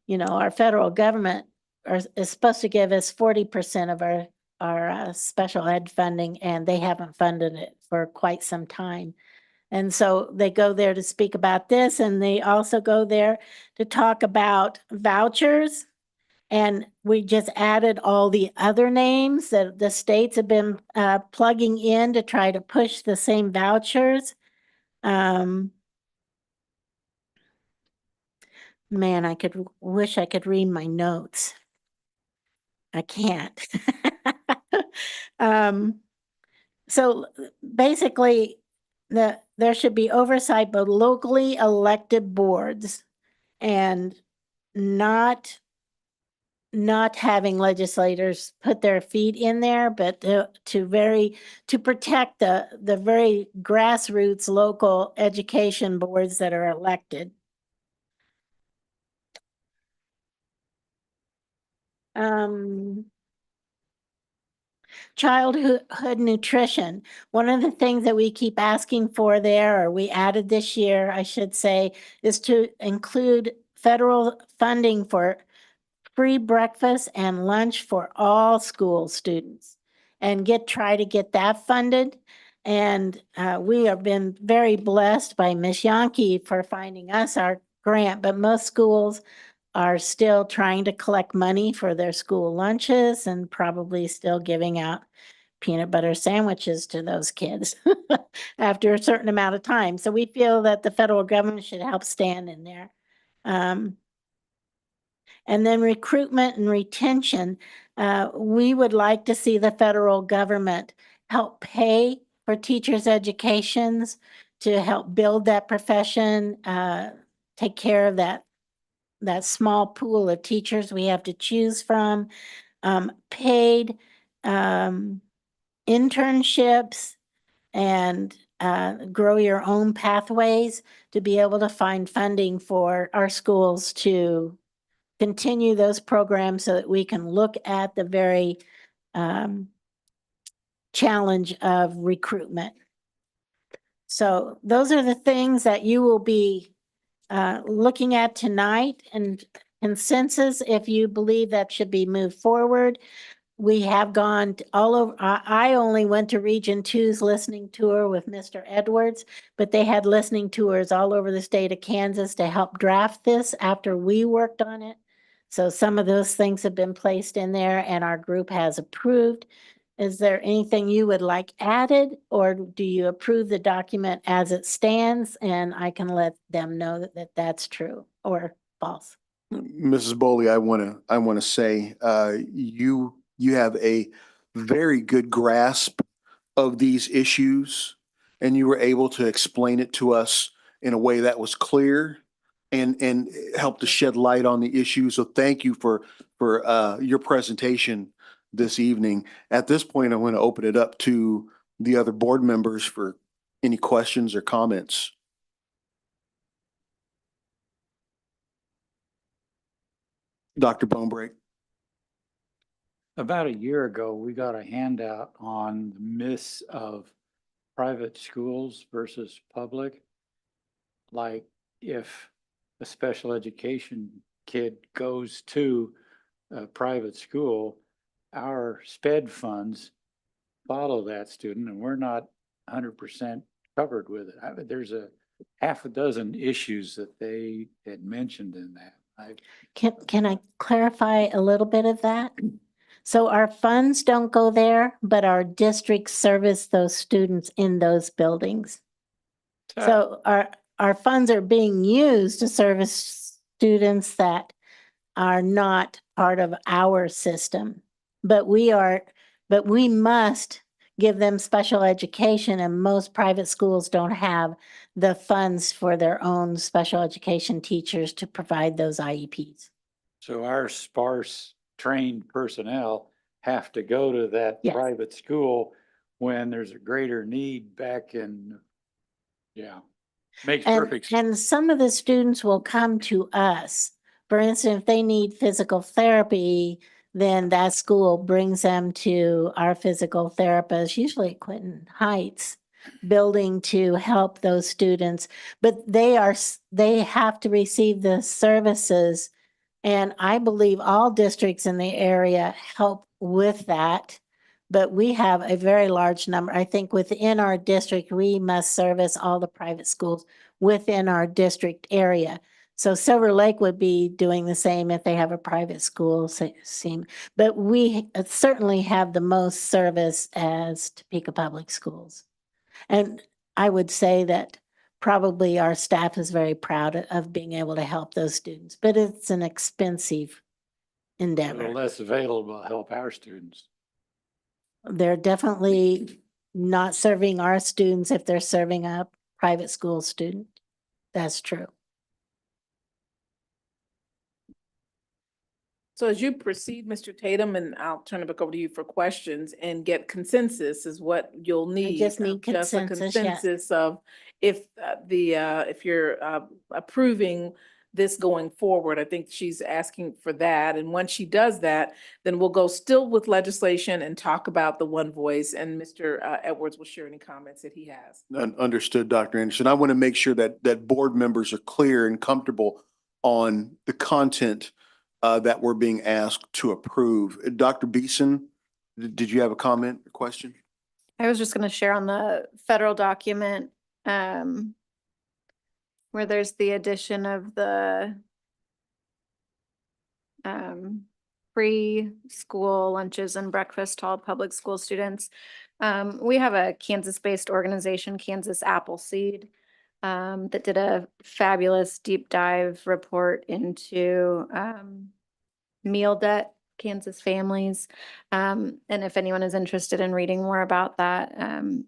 You know, our federal government is supposed to give us 40% of our special ed funding, and they haven't funded it for quite some time. And so they go there to speak about this, and they also go there to talk about vouchers. And we just added all the other names that the states have been plugging in to try to push the same vouchers. Man, I wish I could read my notes. I can't. So basically, there should be oversight by locally elected boards and not having legislators put their feet in there, but to protect the very grassroots local education boards that are elected. Childhood nutrition. One of the things that we keep asking for there, or we added this year, I should say, is to include federal funding for free breakfast and lunch for all school students and try to get that funded. And we have been very blessed by Miss Yankee for finding us our grant, but most schools are still trying to collect money for their school lunches and probably still giving out peanut butter sandwiches to those kids after a certain amount of time. So we feel that the federal government should help stand in there. And then recruitment and retention. We would like to see the federal government help pay for teachers' educations to help build that profession, take care of that small pool of teachers we have to choose from, paid internships, and grow your own pathways to be able to find funding for our schools to continue those programs so that we can look at the very challenge of recruitment. So those are the things that you will be looking at tonight, and consensus if you believe that should be moved forward. We have gone all over. I only went to Region 2's listening tour with Mr. Edwards, but they had listening tours all over the state of Kansas to help draft this after we worked on it. So some of those things have been placed in there and our group has approved. Is there anything you would like added, or do you approve the document as it stands? And I can let them know that that's true or false. Mrs. Boley, I want to say, you have a very good grasp of these issues, and you were able to explain it to us in a way that was clear and help to shed light on the issue. So thank you for your presentation this evening. At this point, I want to open it up to the other board members for any questions or comments. Dr. Bonebreak. About a year ago, we got a handout on the myths of private schools versus public. Like if a special education kid goes to a private school, our SPED funds follow that student and we're not 100% covered with it. There's a half a dozen issues that they had mentioned in that. Can I clarify a little bit of that? So our funds don't go there, but our districts service those students in those buildings. So our funds are being used to service students that are not part of our system, but we must give them special education, and most private schools don't have the funds for their own special education teachers to provide those IEPs. So our sparse trained personnel have to go to that Yes. private school when there's a greater need back in, yeah. Makes And, perfect sense. and some of the students will come to us. For instance, if they need physical therapy, then that school brings them to our physical therapist, usually at Quinton Heights building, to help those students. But they have to receive the services. And I believe all districts in the area help with that. But we have a very large number. I think within our district, we must service all the private schools within our district area. So Silver Lake would be doing the same if they have a private school, but we certainly have the most service as Topeka Public Schools. And I would say that probably our staff is very proud of being able to help those students, but it's an expensive The endeavor. less available help our students. They're definitely not serving our students if they're serving a private school student. That's true. So as you proceed, Mr. Tatum, and I'll turn it back over to you for questions, and get consensus is what you'll need. just need Just a consensus, yes. consensus of if if you're approving this going forward. I think she's asking for that. And once she does that, then we'll go still with legislation and talk about the one voice, and Mr. Edwards will share any comments that he has. Understood, Dr. Anderson. I want to make sure that board members are clear and comfortable on the content that we're being asked to approve. Dr. Beeson, did you have a comment or question? I was just going to share on the federal document where there's the addition of the free school lunches and breakfast to all public school students. We have a Kansas-based organization, Kansas Appleseed, that did a fabulous deep dive report into meal debt, Kansas families. And if anyone is interested in reading more about that,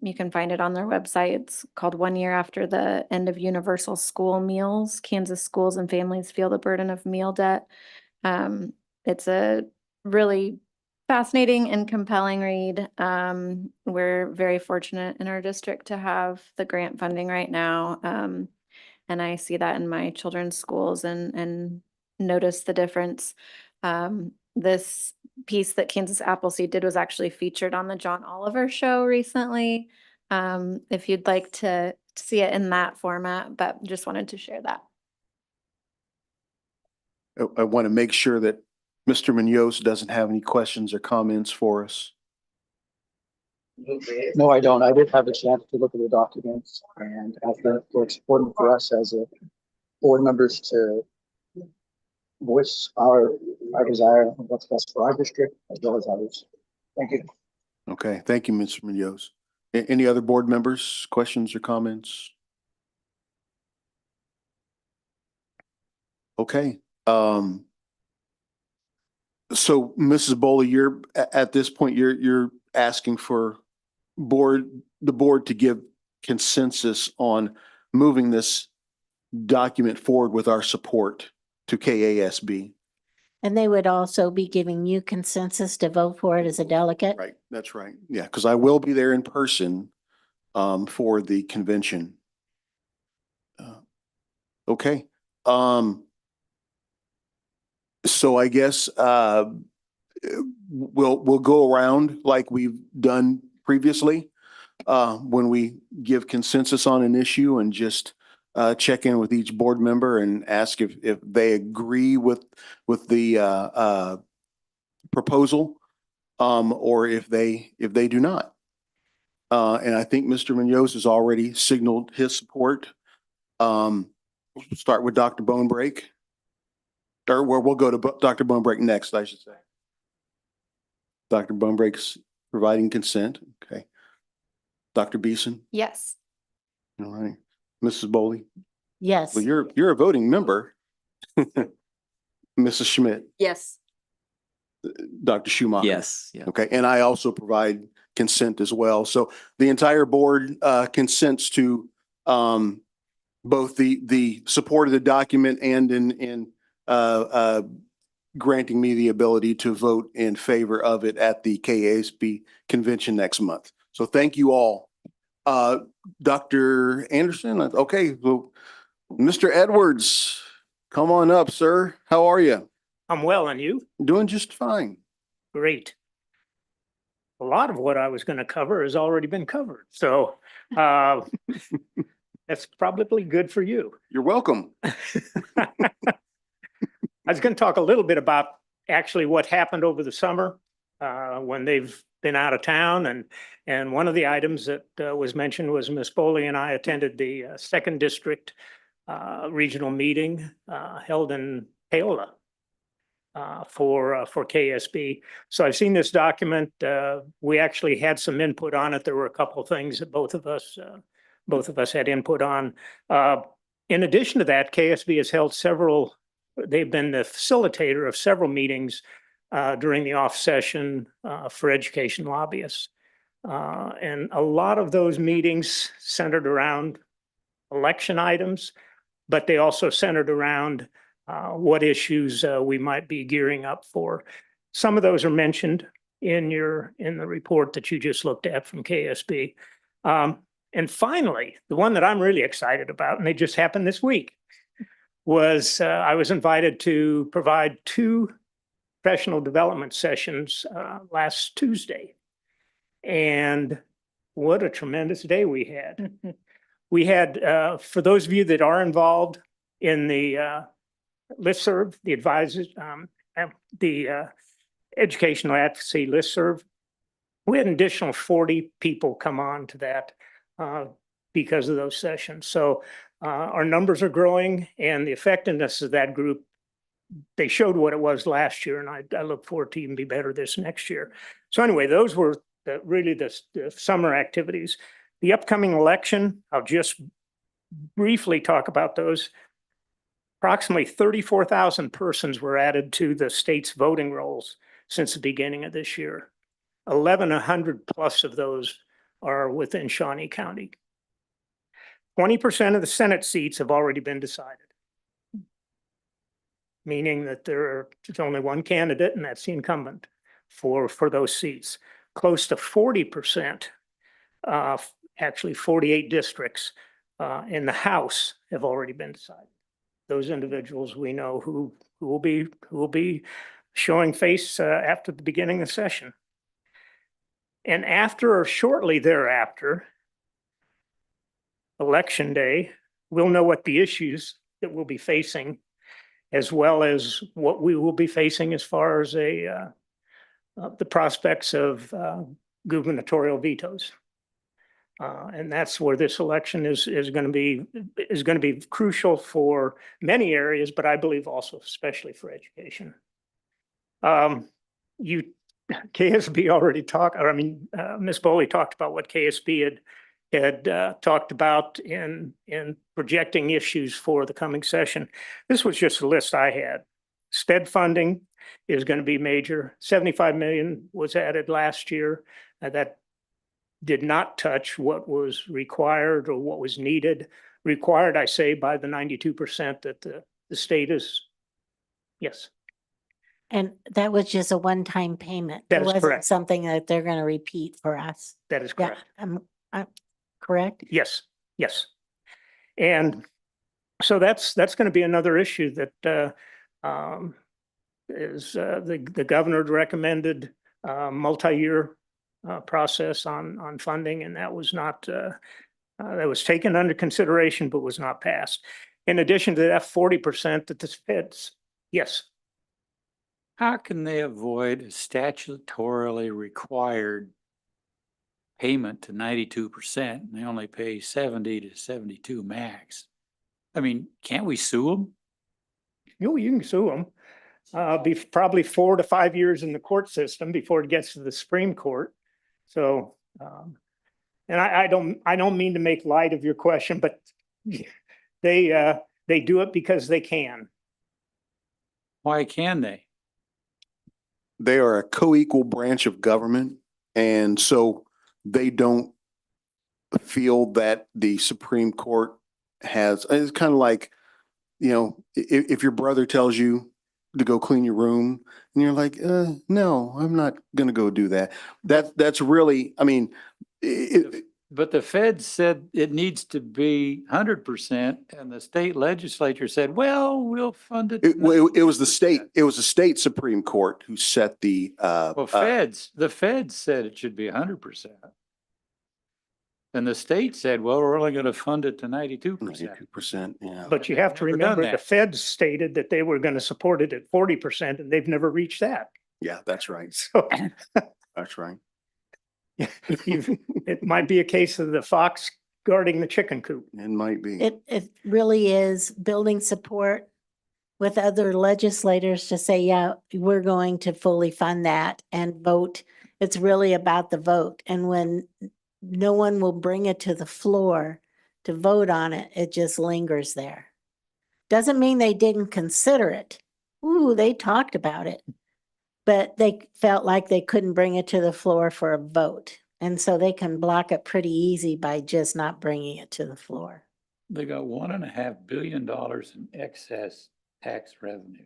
you can find it on their website. It's called 1 Year After the End of Universal School Meals, Kansas Schools and Families Feel the Burden of Meal Debt. It's a really fascinating and compelling read. We're very fortunate in our district to have the grant funding right now. And I see that in my children's schools and notice the difference. This piece that Kansas Appleseed did was actually featured on the John Oliver show recently. If you'd like to see it in that format, but just wanted to share that. I want to make sure that Mr. Munoz doesn't have any questions or comments for us. No, I don't. I did have a chance to look at the documents, and I think it's important for us as a board members to voice our desire of what's best for our district as well as others. Thank you. Okay, thank you, Mr. Munoz. Any other board members, questions or comments? Okay. So Mrs. Bowley, you're at this point, you're asking for the board to give consensus on moving this document forward with our support to KASB. And they would also be giving you consensus to vote for it as a delegate? Right, that's right. Yeah, because I will be there in person for the convention. Okay. So I guess we'll go around like we've done previously when we give consensus on an issue, and just check in with each board member and ask if they agree with the proposal, or if they do not. And I think Mr. Munoz has already signaled his support. We'll start with Dr. Bonebreak. Or we'll go to Dr. Bonebreak next, I should say. Dr. Bonebreak's providing consent. Okay. Dr. Beeson? Yes. All right. Mrs. Bowley? Yes. Well, you're a voting member. Mrs. Schmidt? Yes. Dr. Schumacher? Yes. Yeah. Okay, and I also provide consent as well. So the entire board consents to both the support of the document and in granting me the ability to vote in favor of it at the KASB convention next month. So thank you all Dr. Anderson, okay, well, Mr. Edwards, come on up, sir. How are you? I'm well, and you? Doing just fine. Great. A lot of what I was going to cover has already been covered, so that's probably good for you. You're welcome. I was going to talk a little bit about actually what happened over the summer when they've been out of town, and one of the items that was mentioned was Ms. Foley and I attended the second district regional meeting held in Paola. For KSB. So I've seen this document. We actually had some input on it. There were a couple of things that both of us had input on. In addition to that, KSB has held several, they've been the facilitator of several meetings during the off session for education lobbyists. And a lot of those meetings centered around election items, but they also centered around what issues we might be gearing up for. Some of those are mentioned in the report that you just looked at from KSB. And finally, the one that I'm really excited about, and it just happened this week, was I was invited to provide 2 professional development sessions last Tuesday. And what a tremendous day we had. We had, for those of you that are involved in the listserv, the advisors, the educational advocacy listserv, we had an additional 40 people come on to that because of those sessions. So our numbers are growing, and the effectiveness of that group, they showed what it was last year, and I look forward to even be better this next year. So anyway, those were really the summer activities. The upcoming election, I'll just briefly talk about those. Approximately 34,000 persons were added to the state's voting rolls since the beginning of this year. 1,100 plus of those are within Shawnee County. 20% of the Senate seats have already been decided, meaning that there's only one candidate, and that's the incumbent for those seats. Close to 40%, actually 48 districts in the House have already been decided. Those individuals we know who will be showing face after the beginning of the session. And after or shortly thereafter, Election Day, we'll know what the issues that we'll be facing, as well as what we will be facing as far as the prospects of gubernatorial vetoes. And that's where this election is going to be crucial for many areas, but I believe also especially for education. KSB already talked, or I mean, Ms. Boley talked about what KSB had talked about in projecting issues for the coming session. This was just a list I had. SPED funding is going to be major. 75 million was added last year. That did not touch what was required or what was needed. Required, I say, by the 92% that the state is. Yes. And that was just a one-time payment. That It is wasn't correct. something that they're going to repeat for us. That is correct. Yeah, I'm correct? Yes, yes. And so that's going to be another issue that is the governor recommended multi-year process on funding, and that was not that was taken under consideration but was not passed. In addition to that 40% that the feds, yes. How can they avoid a statutorily required payment to 92% and they only pay 70 to 72 max? I mean, can't we sue them? You can sue them. Be probably 4 to 5 years in the court system before it gets to the Supreme Court. So, and I don't mean to make light of your question, but they do it because they can. Why can they? They are a co-equal branch of government, and so they don't feel that the Supreme Court has, it's kind of like, you know, if your brother tells you to go clean your room and you're like, no, I'm not going to go do that. That's really, I mean, But the Fed said it needs to be 100%, and the state legislature said, well, we'll fund it. It was the state Supreme Court who set the, Well, the feds said it should be 100%. And the state said, well, we're only going to fund it to 92%. 92%, yeah. But you They've have to never done remember, the that. feds stated that they were going to support it at 40%, and they've never reached that. Yeah, that's right. So That's right. it might be a case of the fox guarding the chicken coop. It might be. It really is building support with other legislators to say, yeah, we're going to fully fund that and vote. It's really about the vote. And when no one will bring it to the floor to vote on it, it just lingers there. Doesn't mean they didn't consider it. Ooh, they talked about it, but they felt like they couldn't bring it to the floor for a vote. And so they can block it pretty easy by just not bringing it to the floor. They got $1.5 billion in excess tax revenue.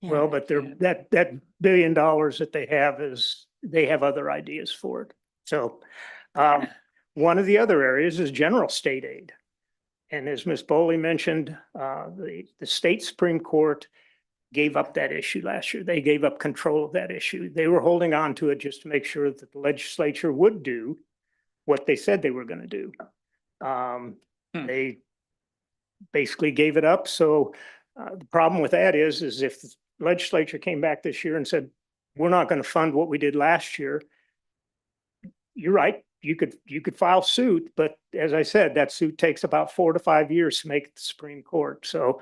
Well, Yeah. but that $1 billion that they have other ideas for it. So one of the other areas is general state aid. And as Ms. Boley mentioned, the state Supreme Court gave up that issue last year. They gave up control of that issue. They were holding on to it just to make sure that the legislature would do what they said they were going to do. They basically gave it up. So the problem with that is if the legislature came back this year and said, we're not going to fund what we did last year, you're right. You could file suit, but as I said, that suit takes about 4 to 5 years to make it to the Supreme Court. So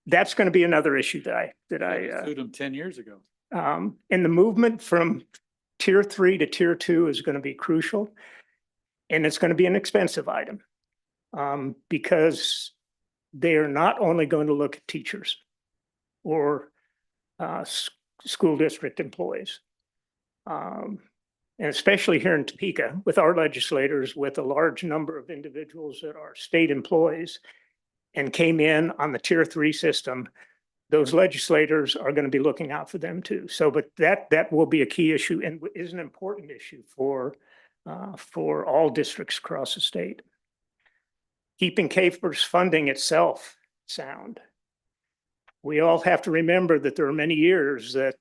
that's going to be another issue that I Sued them 10 years ago. and the movement from tier 3 to tier 2 is going to be crucial, and it's going to be an expensive item because they are not only going to look at teachers or school district employees. And especially here in Topeka, with our legislators, with a large number of individuals that are state employees and came in on the tier 3 system, those legislators are going to be looking out for them too. So, but that will be a key issue and is an important issue for all districts across the state. Keeping KFBR's funding itself sound. We all have to remember that there are many years that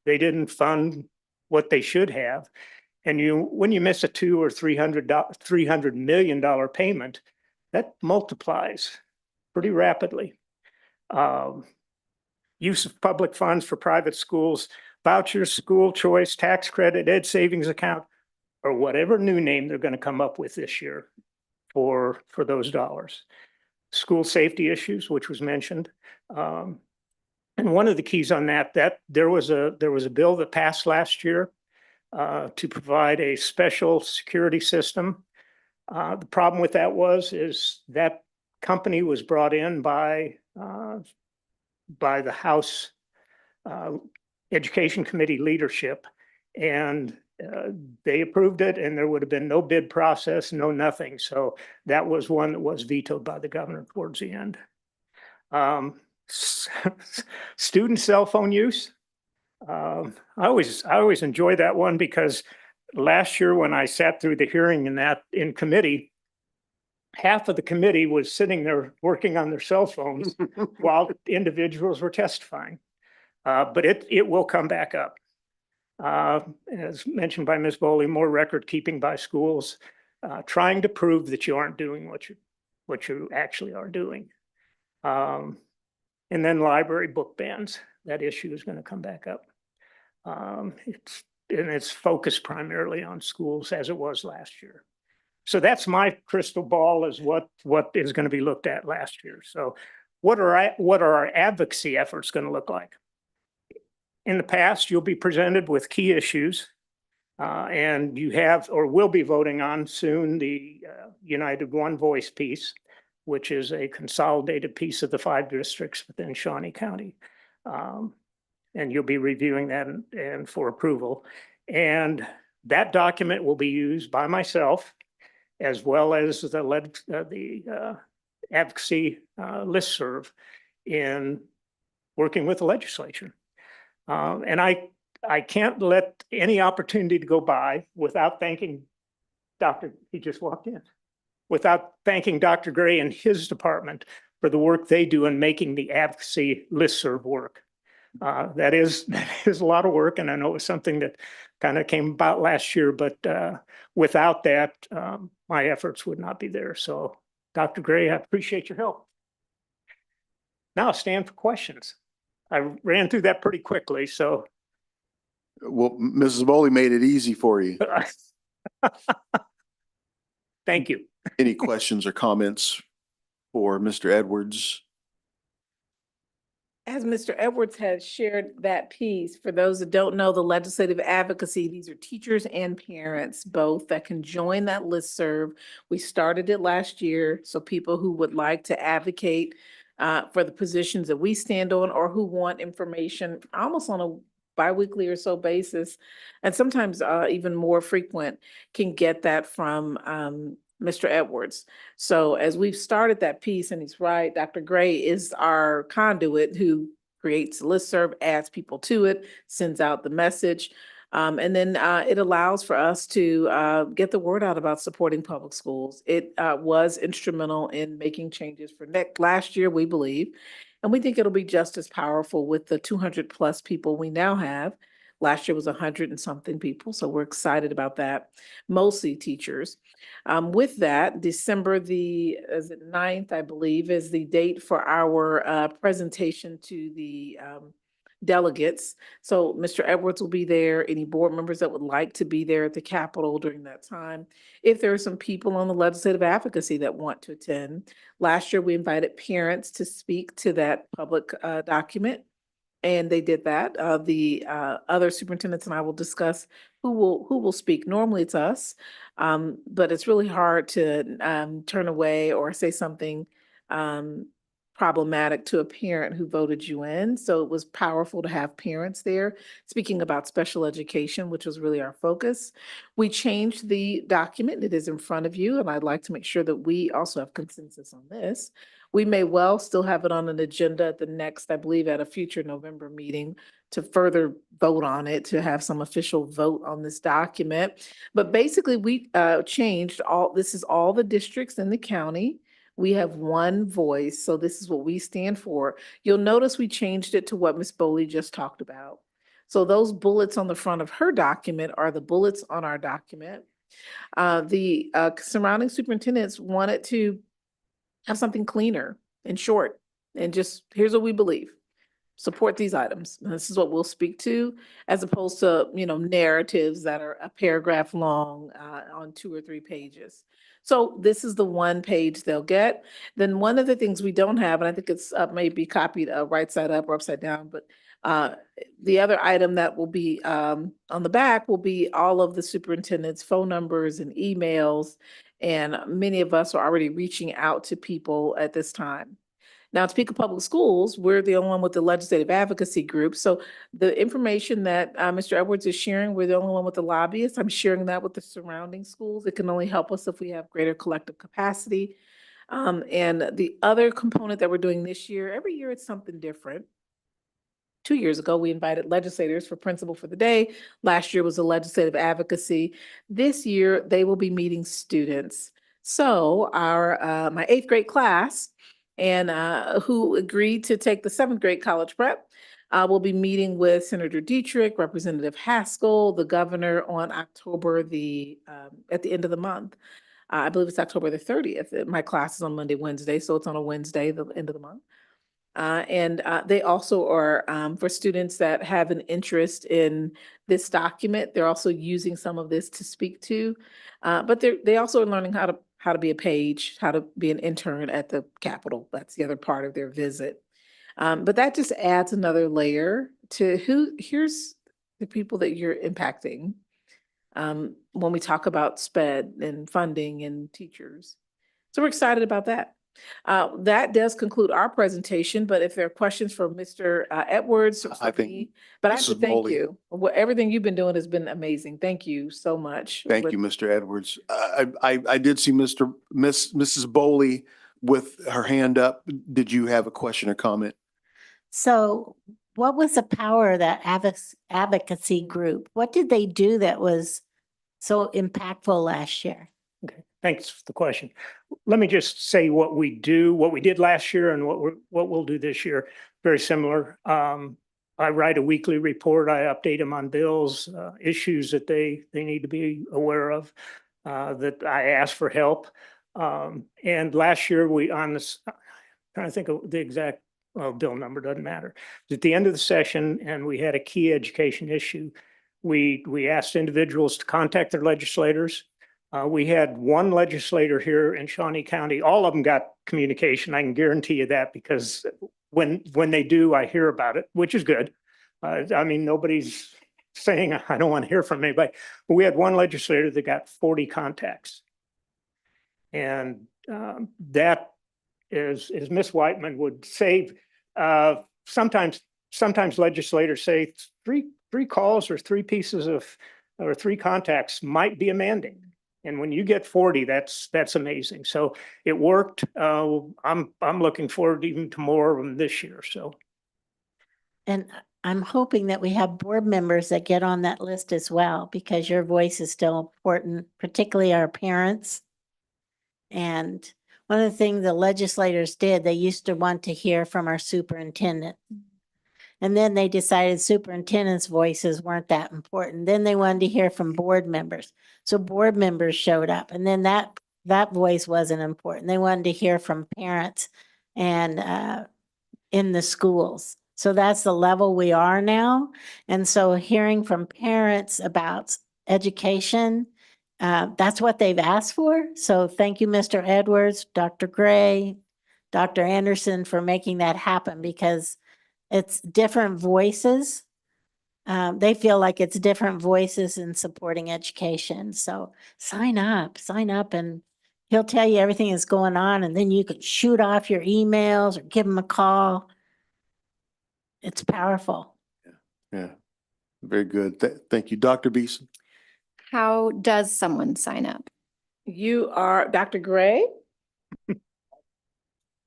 they didn't fund what they should have. And when you miss a $200 or $300 million payment, that multiplies pretty rapidly. Use of public funds for private schools, vouchers, school choice, tax credit, ed savings account, or whatever new name they're going to come up with this year for those dollars. School safety issues, which was mentioned. And one of the keys on that there was a bill that passed last year to provide a special security system. The problem with that is that company was brought in by the House Education Committee leadership, and they approved it, and there would have been no bid process, no nothing. So that was one that was vetoed by the governor towards the end. Student cell phone use. I always enjoy that one because last year when I sat through the hearing in committee, half of the committee was sitting there working on their cell phones while individuals were testifying. But it will come back up. As mentioned by Ms. Boley, more record keeping by schools, trying to prove that you aren't doing what you actually are doing. And then library book bans, that issue is going to come back up. It's focused primarily on schools as it was last year. So that's my crystal ball, is what is going to be looked at last year. So what are our advocacy efforts going to look like? In the past, you'll be presented with key issues, and you have or will be voting on soon the United One Voice piece, which is a consolidated piece of the 5 districts within Shawnee County. And you'll be reviewing that and for approval. And that document will be used by myself as well as the advocacy listserv in working with the legislature. And I I can't let any opportunity to go by without thanking he just walked in, without thanking Dr. Gray and his department for the work they do in making the advocacy listserv work. That is a lot of work, and I know it was something that kind of came about last year, but without that, my efforts would not be there. So, Dr. Gray, I appreciate your help. Now stand for questions. I ran through that pretty quickly, so. Well, Mrs. Bowley made it easy for you. Thank you. Any questions or comments for Mr. Edwards? As Mr. Edwards has shared that piece, for those that don't know, the legislative advocacy, these are teachers and parents both that can join that listserv. We started it last year, so people who would like to advocate for the positions that we stand on or who want information almost on a biweekly or so basis, and sometimes even more frequent, can get that from Mr. Edwards. So as we've started that piece, and he's right, Dr. Gray is our conduit who creates a listserv, adds people to it, sends out the message. And then it allows for us to get the word out about supporting public schools. It was instrumental in making changes for last year, we believe. And we think it'll be just as powerful with the 200+ people we now have. Last year was 100 and something people, so we're excited about that, mostly teachers. With that, December the 9th, I believe, is the date for our presentation to the delegates. So Mr. Edwards will be there, any board members that would like to be there at the Capitol during that time. If there are some people on the legislative advocacy that want to attend. Last year, we invited parents to speak to that public document, and they did that. The other superintendents and I will discuss who will speak. Normally it's us, but it's really hard to turn away or say something problematic to a parent who voted you in. So it was powerful to have parents there speaking about special education, which was really our focus. We changed the document. It is in front of you, and I'd like to make sure that we also have consensus on this. We may well still have it on an agenda at the next, I believe, at a future November meeting to further vote on it, to have some official vote on this document. But basically, we changed this is all the districts in the county. We have one voice, so this is what we stand for. You'll notice we changed it to what Ms. Bowley just talked about. So those bullets on the front of her document are the bullets on our document. The surrounding superintendents wanted to have something cleaner and short, and just, here's what we believe. Support these items. And this is what we'll speak to, as opposed to, narratives that are a paragraph long on 2 or 3 pages. So this is the one page they'll get. Then one of the things we don't have, and I think it's maybe copied right side up or upside down, but the other item that will be on the back will be all of the superintendent's phone numbers and emails. And many of us are already reaching out to people at this time. Now, to Topeka Public Schools, we're the only one with the legislative advocacy group. So the information that Mr. Edwards is sharing, we're the only one with the lobbyists. I'm sharing that with the surrounding schools. It can only help us if we have greater collective capacity. And the other component that we're doing this year, every year it's something different. 2 years ago, we invited legislators for Principal for the Day. Last year was a legislative advocacy. This year, they will be meeting students. So our my 8th grade class, and who agreed to take the 7th grade college prep, will be meeting with Senator Dietrich, Representative Haskell, the governor on October at the end of the month. I believe it's October the 30th. My class is on Monday, Wednesday, so it's on a Wednesday, the end of the month. And they also are, for students that have an interest in this document, they're also using some of this to speak to, but they also are learning how to be a page, how to be an intern at the Capitol. That's the other part of their visit. But that just adds another layer to here's the people that you're impacting when we talk about SPED and funding and teachers. So we're excited about that. That does conclude our presentation, but if there are questions for Mr. Edwards, I think me, but I have to Mrs. thank Bowley. you. Everything you've been doing has been amazing. Thank you so much. Thank you, Mr. Edwards. I did see Mrs. Bowley with her hand up. Did you have a question or comment? So what was the power of that advocacy group? What did they do that was so impactful last year? Okay, thanks for the question. Let me just say what we did last year and what we'll do this year. Very similar. I write a weekly report. I update them on bills, issues that they need to be aware of, that I ask for help. And last year trying to think of the exact, bill number, doesn't matter. At the end of the session, and we had a key education issue, we asked individuals to contact their legislators. We had one legislator here in Shawnee County. All of them got communication. I can guarantee you that, because when they do, I hear about it, which is good. I mean, nobody's saying I don't want to hear from anybody. But we had one legislator that got 40 contacts. And that is, as Ms. Whiteman would say, sometimes legislators say three calls or three pieces of, or three contacts might be a mandate. And when you get 40, that's amazing. So it worked. I'm looking forward even to more of them this year. So. And I'm hoping that we have board members that get on that list as well, because your voice is still important, particularly our parents. And one of the things the legislators did, they used to want to hear from our superintendent. And then they decided superintendent's voices weren't that important. Then they wanted to hear from board members. So board members showed up, and then that voice wasn't important. They wanted to hear from parents and in the schools. So that's the level we are now. And so hearing from parents about education, that's what they've asked for. So thank you, Mr. Edwards, Dr. Gray, Dr. Anderson, for making that happen, because it's different voices. They feel like it's different voices in supporting education. So sign up, and he'll tell you everything that's going on, and then you can shoot off your emails or give him a call. It's powerful. Yeah, very good. Thank you. Dr. Beeson. How does someone sign up? You are Dr. Gray.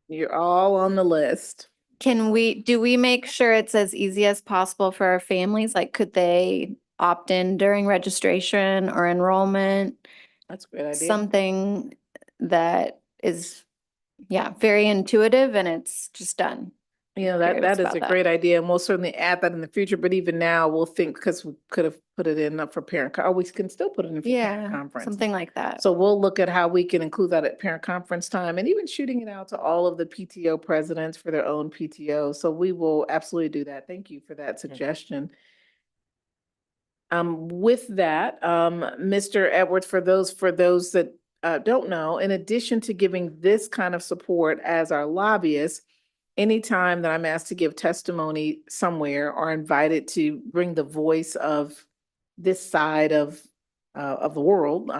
You're all on the list. Do we make sure it's as easy as possible for our families? Like, could they opt in during registration or enrollment? That's a great idea. Something that is, very intuitive and it's just done. You know, that Curious is about a that. great idea, and we'll certainly add that in the future, but even now we'll think, because we could have put it in for we can still put it in for parent conference. Something like that. So we'll look at how we can include that at parent conference time, and even shooting it out to all of the PTO presidents for their own PTO. So we will absolutely do that. Thank you for that suggestion. With that, Mr. Edwards, for those that don't know, in addition to giving this kind of support as our lobbyist, anytime that I'm asked to give testimony somewhere or invited to bring the voice of this side of the world,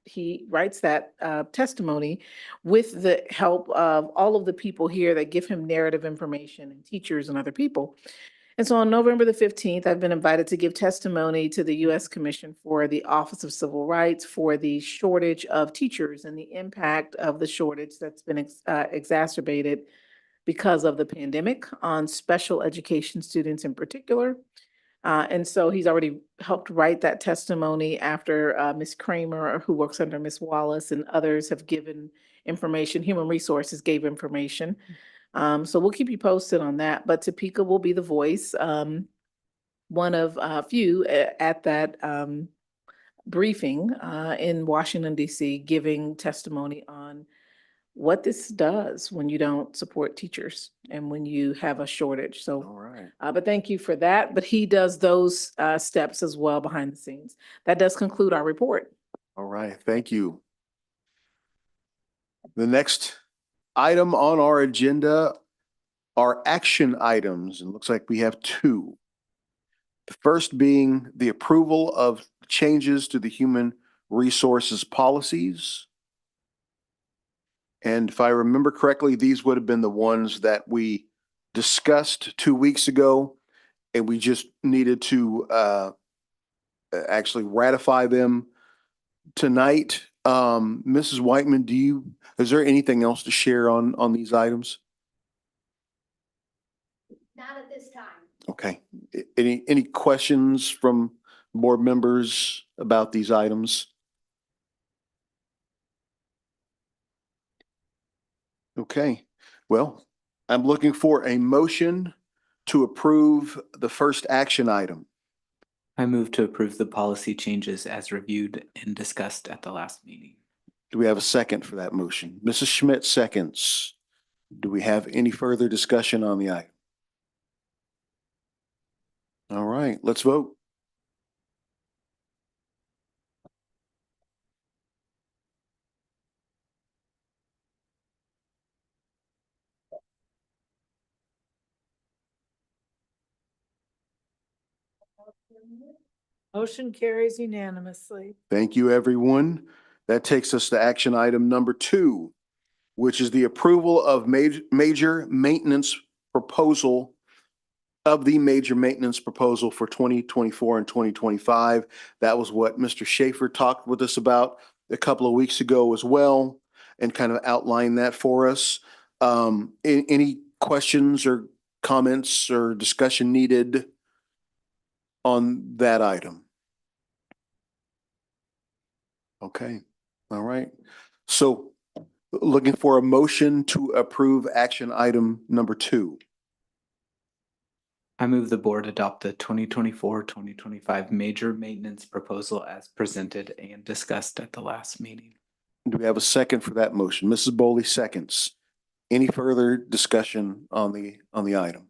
he writes that testimony with the help of all of the people here that give him narrative information, and teachers and other people. And so on November the 15th, I've been invited to give testimony to the U.S. Commission for the Office of Civil Rights for the shortage of teachers and the impact of the shortage that's been exacerbated because of the pandemic on special education students in particular. And so he's already helped write that testimony after Ms. Kramer, who works under Ms. Wallace, and others have given information. Human Resources gave information. So we'll keep you posted on that. But Topeka will be the voice, one of a few at that briefing in Washington, D.C., giving testimony on what this does when you don't support teachers and when you have a shortage. So, All right. but thank you for that. But he does those steps as well behind the scenes. That does conclude our report. All right. Thank you. The next item on our agenda are action items, and it looks like we have two. The first being the approval of changes to the human resources policies. And if I remember correctly, these would have been the ones that we discussed 2 weeks ago, and we just needed to actually ratify them tonight. Mrs. Whiteman, is there anything else to share on these items? Not at this time. Okay. Any questions from board members about these items? Okay, well, I'm looking for a motion to approve the first action item. I move to approve the policy changes as reviewed and discussed at the last meeting. Do we have a second for that motion? Mrs. Schmidt seconds. Do we have any further discussion on the item? All right, let's vote. Motion carries unanimously. Thank you, everyone. That takes us to action item number 2, which is the approval of major maintenance proposal for 2024 and 2025. That was what Mr. Schaefer talked with us about a couple of weeks ago as well, and kind of outlined that for us. Any questions or comments or discussion needed on that item? Okay, all right. So looking for a motion to approve action item number 2. I move the board adopt the 2024-2025 major maintenance proposal as presented and discussed at the last meeting. Do we have a second for that motion? Mrs. Bowley seconds. Any further discussion on the item?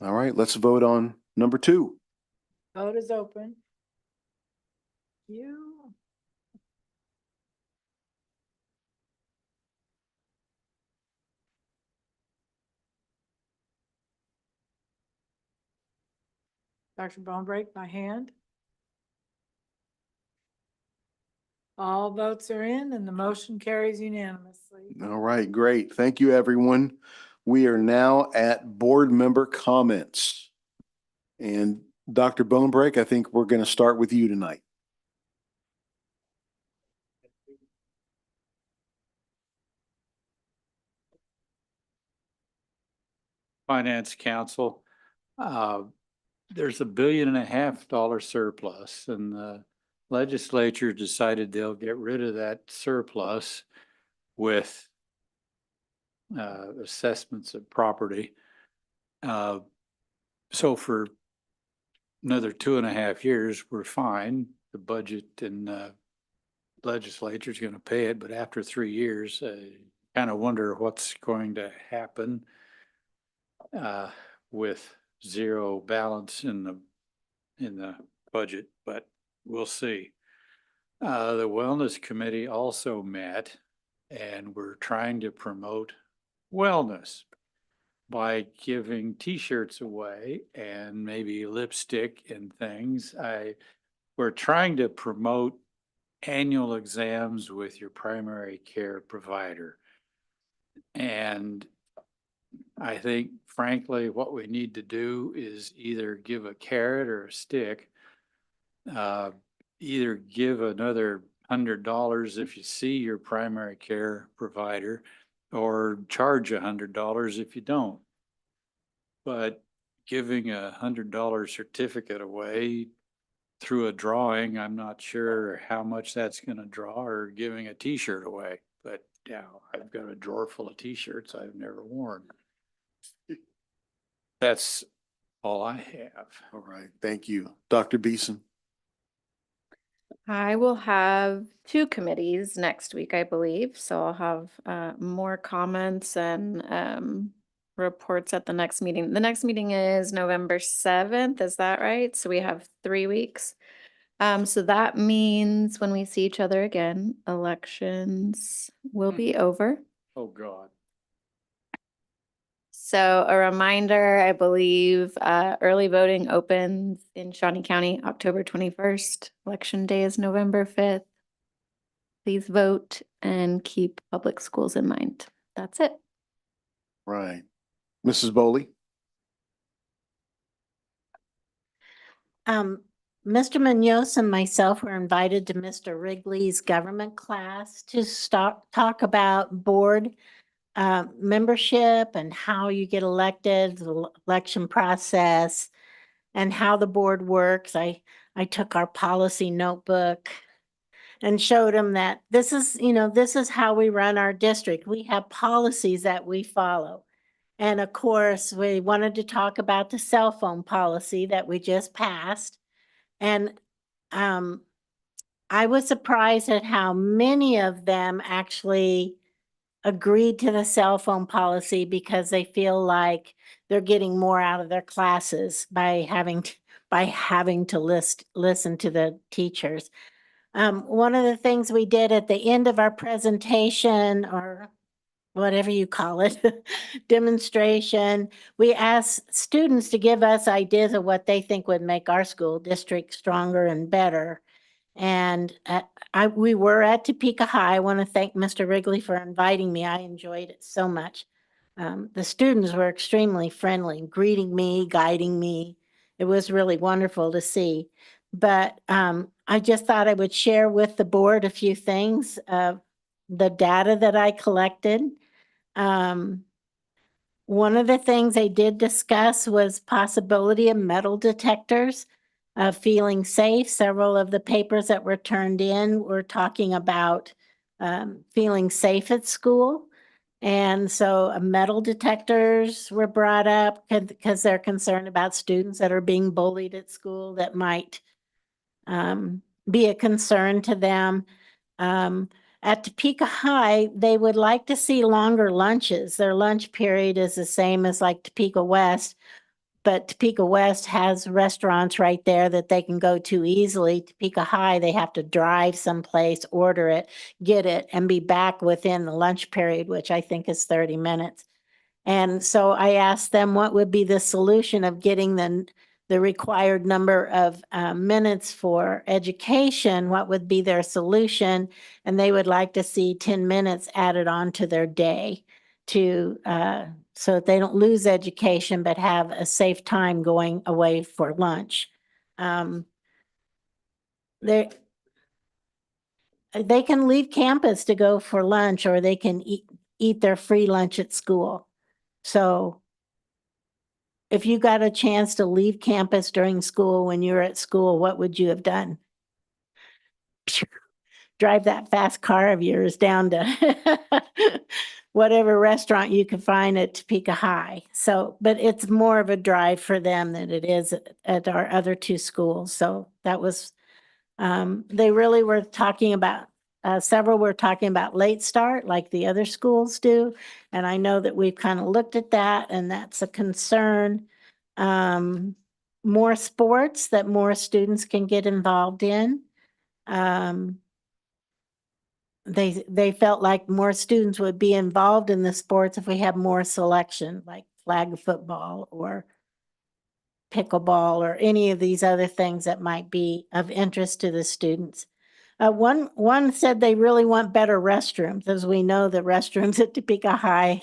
All right, let's vote on number 2. Vote is open. You. Dr. Bonebreak by hand. All votes are in and the motion carries unanimously. All right, great. Thank you, everyone. We are now at board member comments. And Dr. Bonebreak, I think we're going to start with you tonight. Finance Council, there's $1.5 billion surplus, and the legislature decided they'll get rid of that surplus with assessments of property. So for another 2.5 years, we're fine. The budget and legislature is going to pay it, but after 3 years, I kind of wonder what's going to happen with zero balance in the budget, but we'll see. The Wellness Committee also met, and we're trying to promote wellness by giving T-shirts away and maybe lipstick and things. We're trying to promote annual exams with your primary care provider. And I think, frankly, what we need to do is either give a carrot or a stick. Either give another $100 if you see your primary care provider, or charge $100 if you don't. But giving a $100 certificate away through a drawing, I'm not sure how much that's going to draw, or giving a T-shirt away. But yeah, I've got a drawer full of T-shirts I've never worn. That's all I have. All right, thank you. Dr. Beeson. I will have 2 committees next week, I believe. So I'll have more comments and reports at the next meeting. The next meeting is November 7th. Is that right? So we have 3 weeks. So that means when we see each other again, elections will be over. Oh, God. So a reminder, I believe, early voting opens in Shawnee County, October 21st. Election day is November 5th. Please vote and keep public schools in mind. That's it. Right. Mrs. Bowley. Mr. Munoz and myself were invited to Mr. Wrigley's government class to talk about board membership and how you get elected, the election process, and how the board works. I took our policy notebook and showed them that this is, this is how we run our district. We have policies that we follow. And of course, we wanted to talk about the cell phone policy that we just passed. And I was surprised at how many of them actually agreed to the cell phone policy because they feel like they're getting more out of their classes by having to listen to the teachers. One of the things we did at the end of our presentation, or whatever you call it, demonstration, we asked students to give us ideas of what they think would make our school district stronger and better. And we were at Topeka High. I want to thank Mr. Wrigley for inviting me. I enjoyed it so much. The students were extremely friendly, greeting me, guiding me. It was really wonderful to see. But I just thought I would share with the board a few things of the data that I collected. One of the things they did discuss was possibility of metal detectors, feeling safe. Several of the papers that were turned in were talking about feeling safe at school. And so metal detectors were brought up because they're concerned about students that are being bullied at school that might be a concern to them. At Topeka High, they would like to see longer lunches. Their lunch period is the same as like Topeka West, but Topeka West has restaurants right there that they can go to easily. Topeka High, they have to drive someplace, order it, get it, and be back within the lunch period, which I think is 30 minutes. And so I asked them what would be the solution of getting the required number of minutes for education, what would be their solution? And they would like to see 10 minutes added on to their day to so that they don't lose education but have a safe time going away for lunch. They can leave campus to go for lunch, or they can eat their free lunch at school. So if you got a chance to leave campus during school when you were at school, what would you have done? Drive that fast car of yours down to whatever restaurant you could find at Topeka High. So, but it's more of a drive for them than it is at our other two schools. So that was, they really were talking about, several were talking about late start like the other schools do. And I know that we've kind of looked at that, and that's a concern. More sports that more students can get involved in. They felt like more students would be involved in the sports if we had more selection, like flag football or pickleball or any of these other things that might be of interest to the students. One said they really want better restrooms. As we know, the restrooms at Topeka High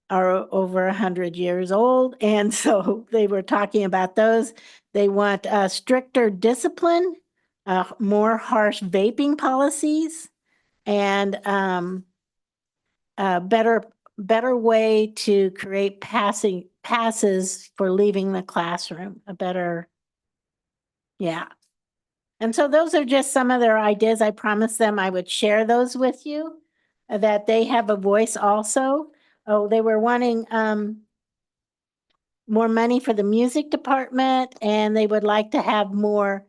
are over 100 years old. And so they were talking about those. They want stricter discipline, more harsh vaping policies, and a better way to create passes for leaving the classroom, yeah. And so those are just some of their ideas. I promised them I would share those with you, that they have a voice also. Oh, they were wanting more money for the music department, and they would like to have more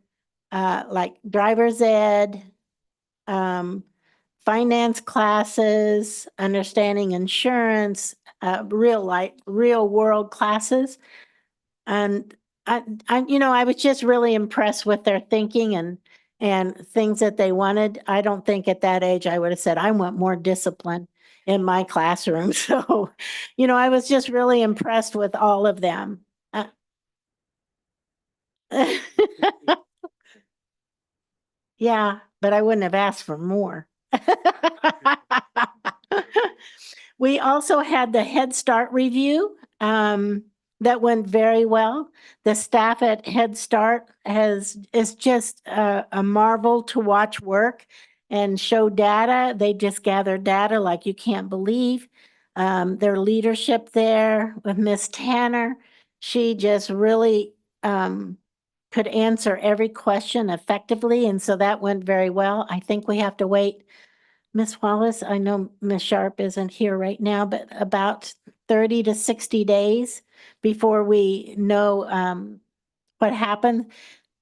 like driver's ed, finance classes, understanding insurance, real world classes. And I was just really impressed with their thinking and things that they wanted. I don't think at that age I would have said, I want more discipline in my classroom. So, I was just really impressed with all of them. Yeah, but I wouldn't have asked for more. We also had the Head Start review. That went very well. The staff at Head Start is just a marvel to watch work and show data. They just gather data like you can't believe. their leadership there with Miss Tanner. She just really could answer every question effectively, and so that went very well. I think we have to wait. Miss Wallace, I know Miss Sharp isn't here right now, but about 30 to 60 days before we know what happened.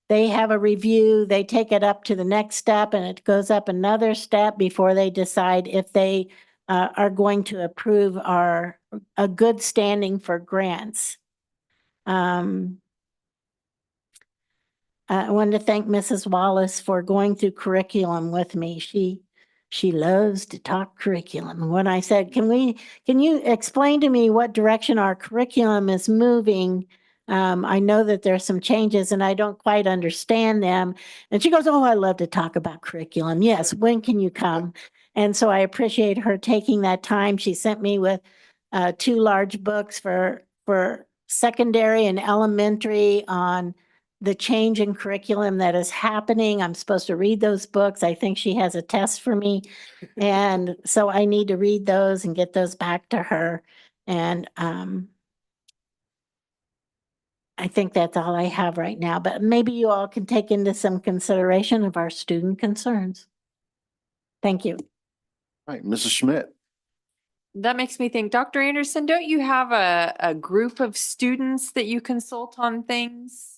They have a review, they take it up to the next step, and it goes up another step before they decide if they are going to approve a good standing for grants. I wanted to thank Mrs. Wallace for going through curriculum with me. She loves to talk curriculum. And when I said, can you explain to me what direction our curriculum is moving? I know that there's some changes and I don't quite understand them. And she goes, oh, I love to talk about curriculum. Yes, when can you come? And so I appreciate her taking that time. She sent me with 2 large books for secondary and elementary on the change in curriculum that is happening. I'm supposed to read those books. I think she has a test for me. And so I need to read those and get those back to her. And I think that's all I have right now, but maybe you all can take into some consideration of our student concerns. Thank you. All right, Mrs. Schmidt. That makes me think, Dr. Anderson, don't you have a group of students that you consult on things?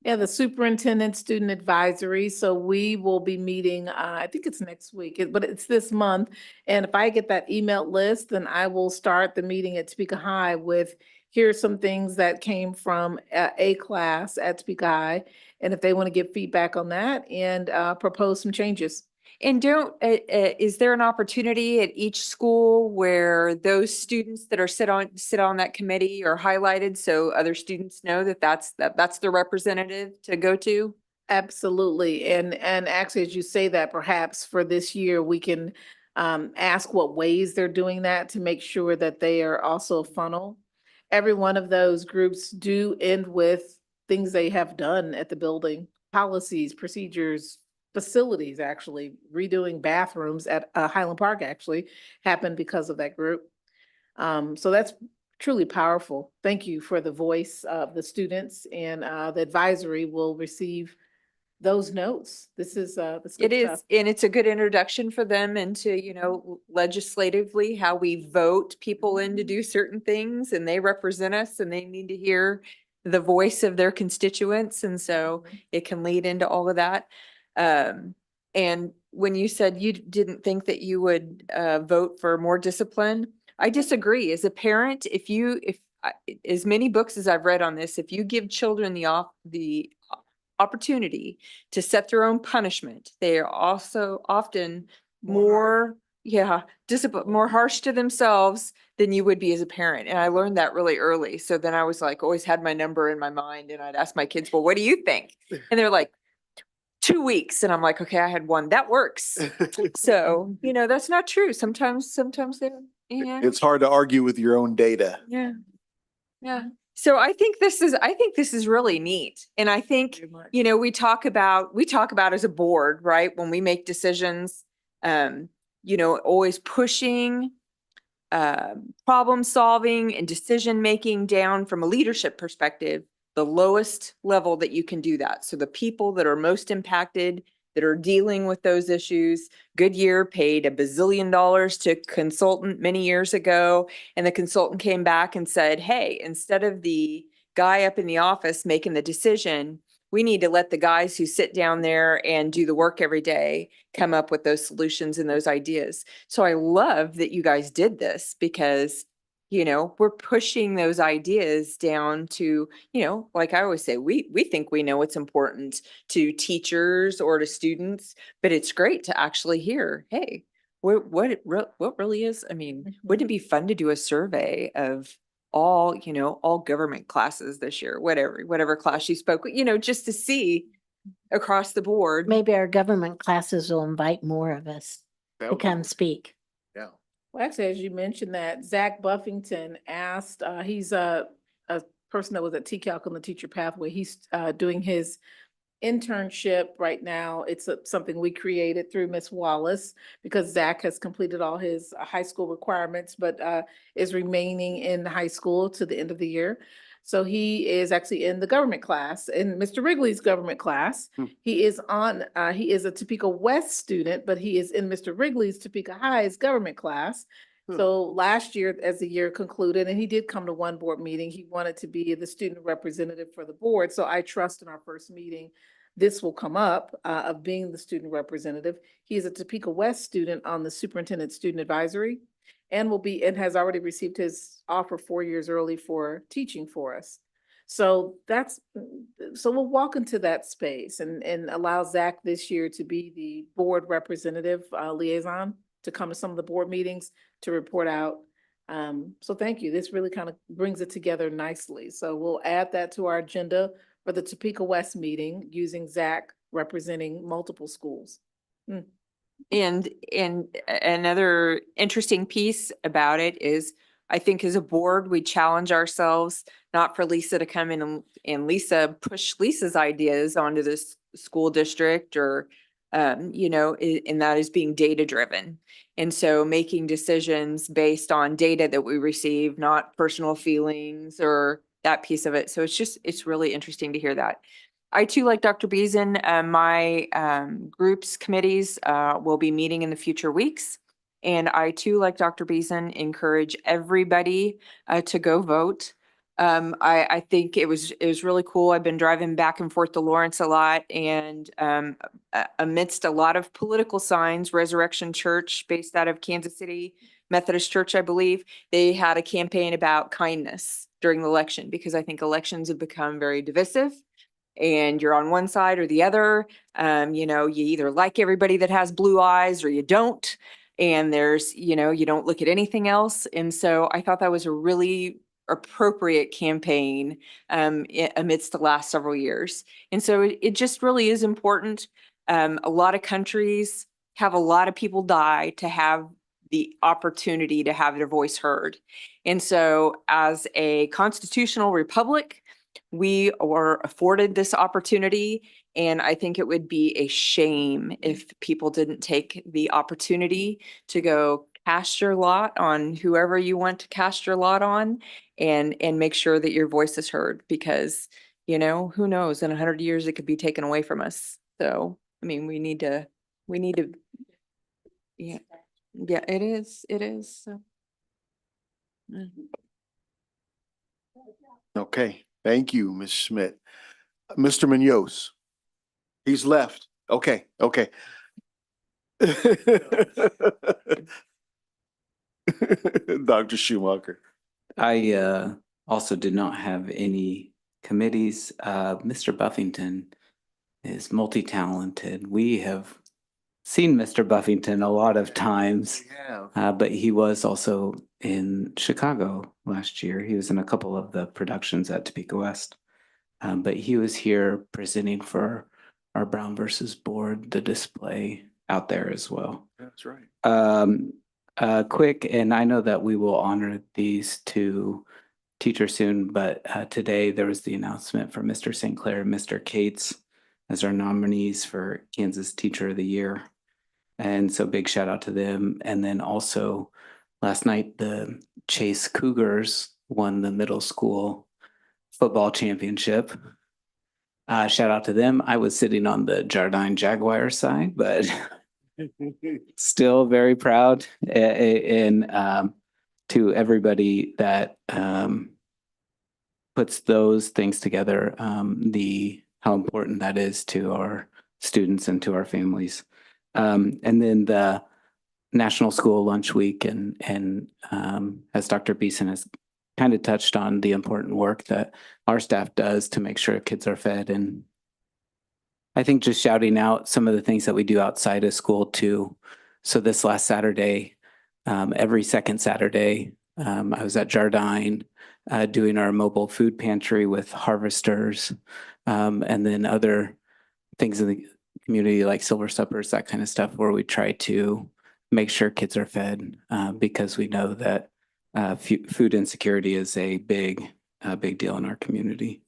Yeah, the superintendent student advisory. So we will be meeting, I think it's next week, but it's this month. And if I get that email list, then I will start the meeting at Topeka High with, here's some things that came from a class at Topeka High. And if they want to give feedback on that and propose some changes. And is there an opportunity at each school where those students that are sit on that committee are highlighted so other students know that that's the representative to go to? Absolutely. And actually, as you say that, perhaps for this year, we can ask what ways they're doing that to make sure that they are also a funnel. Every one of those groups do end with things they have done at the building, policies, procedures, facilities, actually. Redoing bathrooms at Highland Park actually happened because of that group. So that's truly powerful. Thank you for the voice of the students, and the advisory will receive those notes. This is It is, and it's a good introduction for them into, legislatively, how we vote people in to do certain things, and they represent us and they need to hear the voice of their constituents. And so it can lead into all of that. And when you said you didn't think that you would vote for more discipline, I disagree. As a parent, as many books as I've read on this, if you give children the opportunity to set their own punishment, they are also often more harsh to themselves than you would be as a parent. And I learned that really early. So then I was like, always had my number in my mind, and I'd ask my kids, well, what do you think? And they're like, 2 weeks. And I'm like, okay, I had 1. That works. So, that's not true. Sometimes they're, It's hard to argue with your own data. yeah. Yeah. So I think this is really neat. And I think, we talk about as a board, right? When we make decisions, always pushing, problem solving and decision making down from a leadership perspective, the lowest level that you can do that. So the people that are most impacted, that are dealing with those issues. Goodyear paid $1 bazillion to a consultant many years ago, and the consultant came back and said, hey, instead of the guy up in the office making the decision, we need to let the guys who sit down there and do the work every day come up with those solutions and those ideas. So I love that you guys did this, because we're pushing those ideas down to, like I always say, we think we know what's important to teachers or to students, but it's great to actually hear, hey, what really is, wouldn't it be fun to do a survey of all government classes this year, whatever class you spoke, just to see across the board. Maybe our government classes will invite more of us to come speak. Yeah. Well, actually, as you mentioned that, Zach Buffington asked, he's a person that was at TCALC on the teacher pathway. He's doing his internship right now. It's something we created through Miss Wallace because Zach has completed all his high school requirements, but is remaining in high school to the end of the year. So he is actually in the government class, in Mr. Wrigley's government class. He is a Topeka West student, but he is in Mr. Wrigley's Topeka High's government class. So last year, as the year concluded, and he did come to one board meeting, he wanted to be the student representative for the board. So I trust in our first meeting, this will come up of being the student representative. He is a Topeka West student on the superintendent student advisory and has already received his offer 4 years early for teaching for us. So we'll walk into that space and allow Zach this year to be the board representative liaison to come to some of the board meetings to report out. So thank you. This really kind of brings it together nicely. So we'll add that to our agenda for the Topeka West meeting using Zach representing multiple schools. And another interesting piece about it is, I think as a board, we challenge ourselves, not for Lisa to come in and Lisa push Lisa's ideas onto this school district or, you know, and that is being data driven. And so making decisions based on data that we receive, not personal feelings or that piece of it. So it's really interesting to hear that. I too, like Dr. Beason, my groups committees will be meeting in the future weeks. And I too, like Dr. Beason, encourage everybody to go vote. I think it was really cool. I've been driving back and forth to Lawrence a lot, and amidst a lot of political signs, Resurrection Church, based out of Kansas City Methodist Church, I believe, they had a campaign about kindness during the election, because I think elections have become very divisive. And you're on one side or the other. You know, you either like everybody that has blue eyes or you don't. And there's, you know, you don't look at anything else. And so I thought that was a really appropriate campaign amidst the last several years. And so it just really is important. A lot of countries have a lot of people die to have the opportunity to have their voice heard. And so as a constitutional republic, we are afforded this opportunity, and I think it would be a shame if people didn't take the opportunity to go cast your lot on whoever you want to cast your lot on, and make sure that your voice is heard, because, you know, who knows, in 100 years, it could be taken away from us. So, I mean, we need to, yeah, it is. So. Okay, thank you, Ms. Schmidt. Mr. Munoz. He's left. Okay. Dr. Schumacher. I also did not have any committees. Mr. Buffington is multi-talented. We have seen Mr. Buffington a lot of times, but he was also in Chicago last year. He was in a couple of the productions at Topeka West, but he was here presenting for our Brown versus Board, the display out there as well. That's right. Quick, and I know that we will honor these two teachers soon, but today there was the announcement for Mr. St. Clair and Mr. Cates as our nominees for Kansas Teacher of the Year. And so big shout out to them. And then also last night, the Chase Cougars won the middle school football championship. Shout out to them. I was sitting on the Jardine Jaguar side, but still very proud, and to everybody that puts those things together, how important that is to our students and to our families. And then the National School Lunch Week, and as Dr. Beeson has kind of touched on, the important work that our staff does to make sure kids are fed. And I think just shouting out some of the things that we do outside of school too. So this last Saturday, every second Saturday, I was at Jardine doing our mobile food pantry with harvesters, and then other things in the community like Silver Suppers, that kind of stuff, where we try to make sure kids are fed, because we know that food insecurity is a big deal in our community.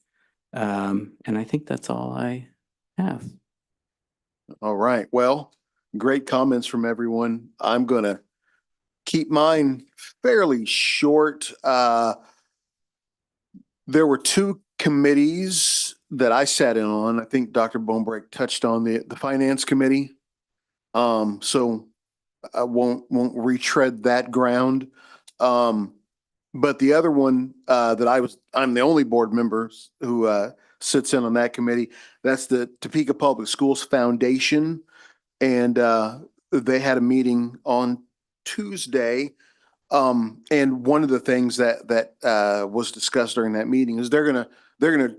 And I think that's all I have. All right. Well, great comments from everyone. I'm gonna keep mine fairly short. There were two committees that I sat in on. I think Dr. Bonebrake touched on the finance committee. So I won't retread that ground. But the other one, I'm the only board member who, sits in on that committee. That's the Topeka Public Schools Foundation. And, they had a meeting on Tuesday. And one of the things that was discussed during that meeting is they're gonna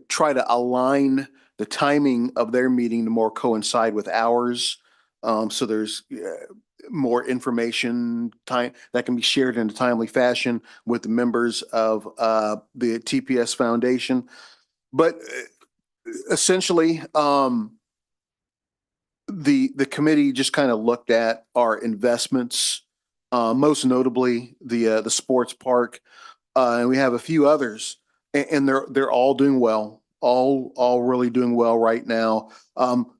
try to align the timing of their meeting to more coincide with ours. So there's more information time that can be shared in a timely fashion with the members of the TPS Foundation. But essentially, the committee just kind of looked at our investments, most notably the sports park, and we have a few others, and they're all doing well, all really doing well right now.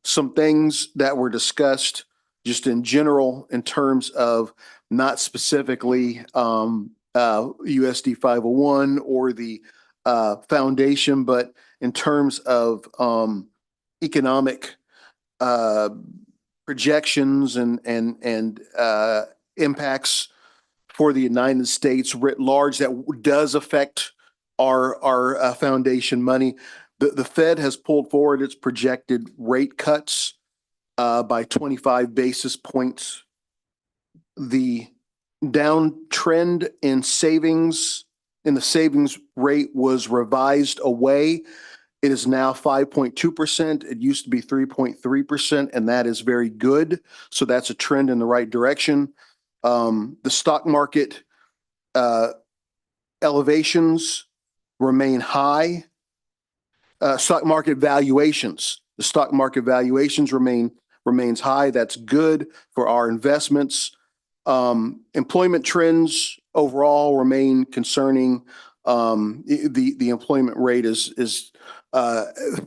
Some things that were discussed just in general in terms of not specifically USD 501 or the foundation, but in terms of economic projections and impacts for the United States writ large that does affect our foundation money. The Fed has pulled forward its projected rate cuts by 25 basis points. The downtrend in the savings rate was revised away. It is now 5.2%. It used to be 3.3%, and that is very good. So that's a trend in the right direction. The stock market elevations remain high. Stock market valuations. The stock market valuations remains high. That's good for our investments. Employment trends overall remain concerning. The employment rate is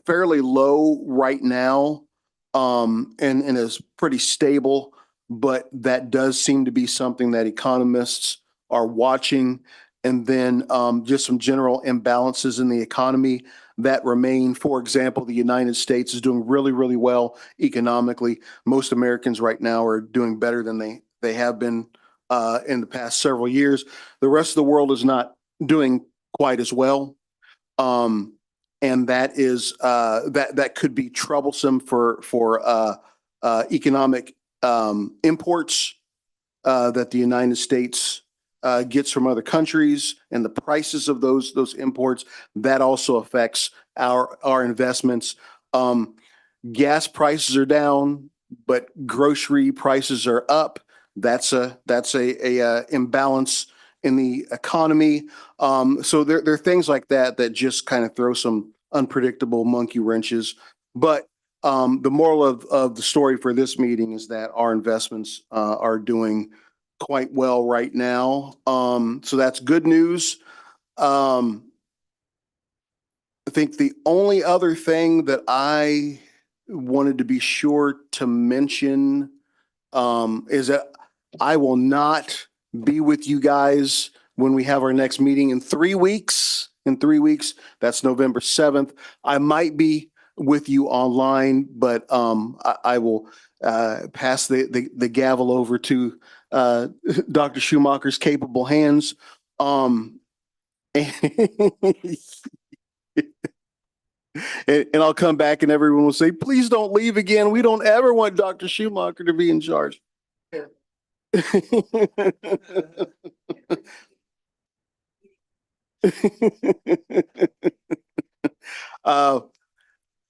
fairly low right now, and is pretty stable, but that does seem to be something that economists are watching. And then just some general imbalances in the economy that remain. For example, the United States is doing really, really well economically. Most Americans right now are doing better than they have been in the past several years. The rest of the world is not doing quite as well. And that is that could be troublesome for economic imports that the United States gets from other countries, and the prices of those imports. That also affects our investments. Gas prices are down, but grocery prices are up. That's a imbalance in the economy. So there are things like that that just kind of throw some unpredictable monkey wrenches. But the moral of the story for this meeting is that our investments are doing quite well right now. So that's good news. I think the only other thing that I wanted to be sure to mention is that I will not be with you guys when we have our next meeting in 3 weeks. In 3 weeks, that's November 7th. I might be with you online, but I will pass the gavel over to Dr. Schumacher's capable hands. And I'll come back and everyone will say, please don't leave again. We don't ever want Dr. Schumacher to be in charge.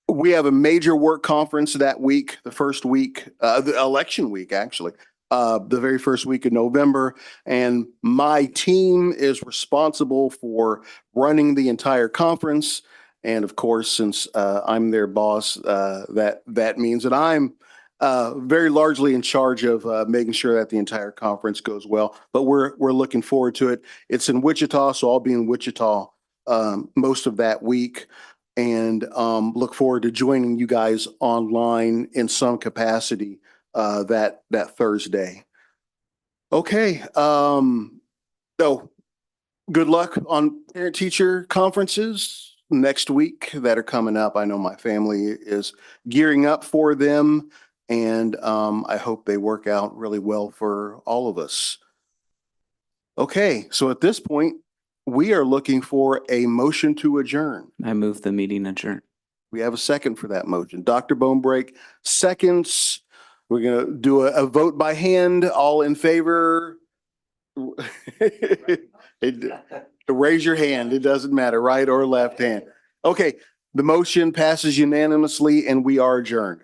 We have a major work conference that week, the first week, the election week, actually, the very first week of November. And my team is responsible for running the entire conference. And of course, since I'm their boss, that means that I'm very largely in charge of making sure that the entire conference goes well. But we're looking forward to it. It's in Wichita, so I'll be in Wichita most of that week. and look forward to joining you guys online in some capacity that Thursday. Okay. So good luck on parent-teacher conferences next week that are coming up. I know my family is gearing up for them, and I hope they work out really well for all of us. Okay, so at this point, we are looking for a motion to adjourn. I move the meeting adjourned. We have a second for that motion. Dr. Bonebreak seconds. We're going to do a vote by hand. All in favor? Raise your hand. It doesn't matter, right or left hand. Okay, the motion passes unanimously and we are adjourned.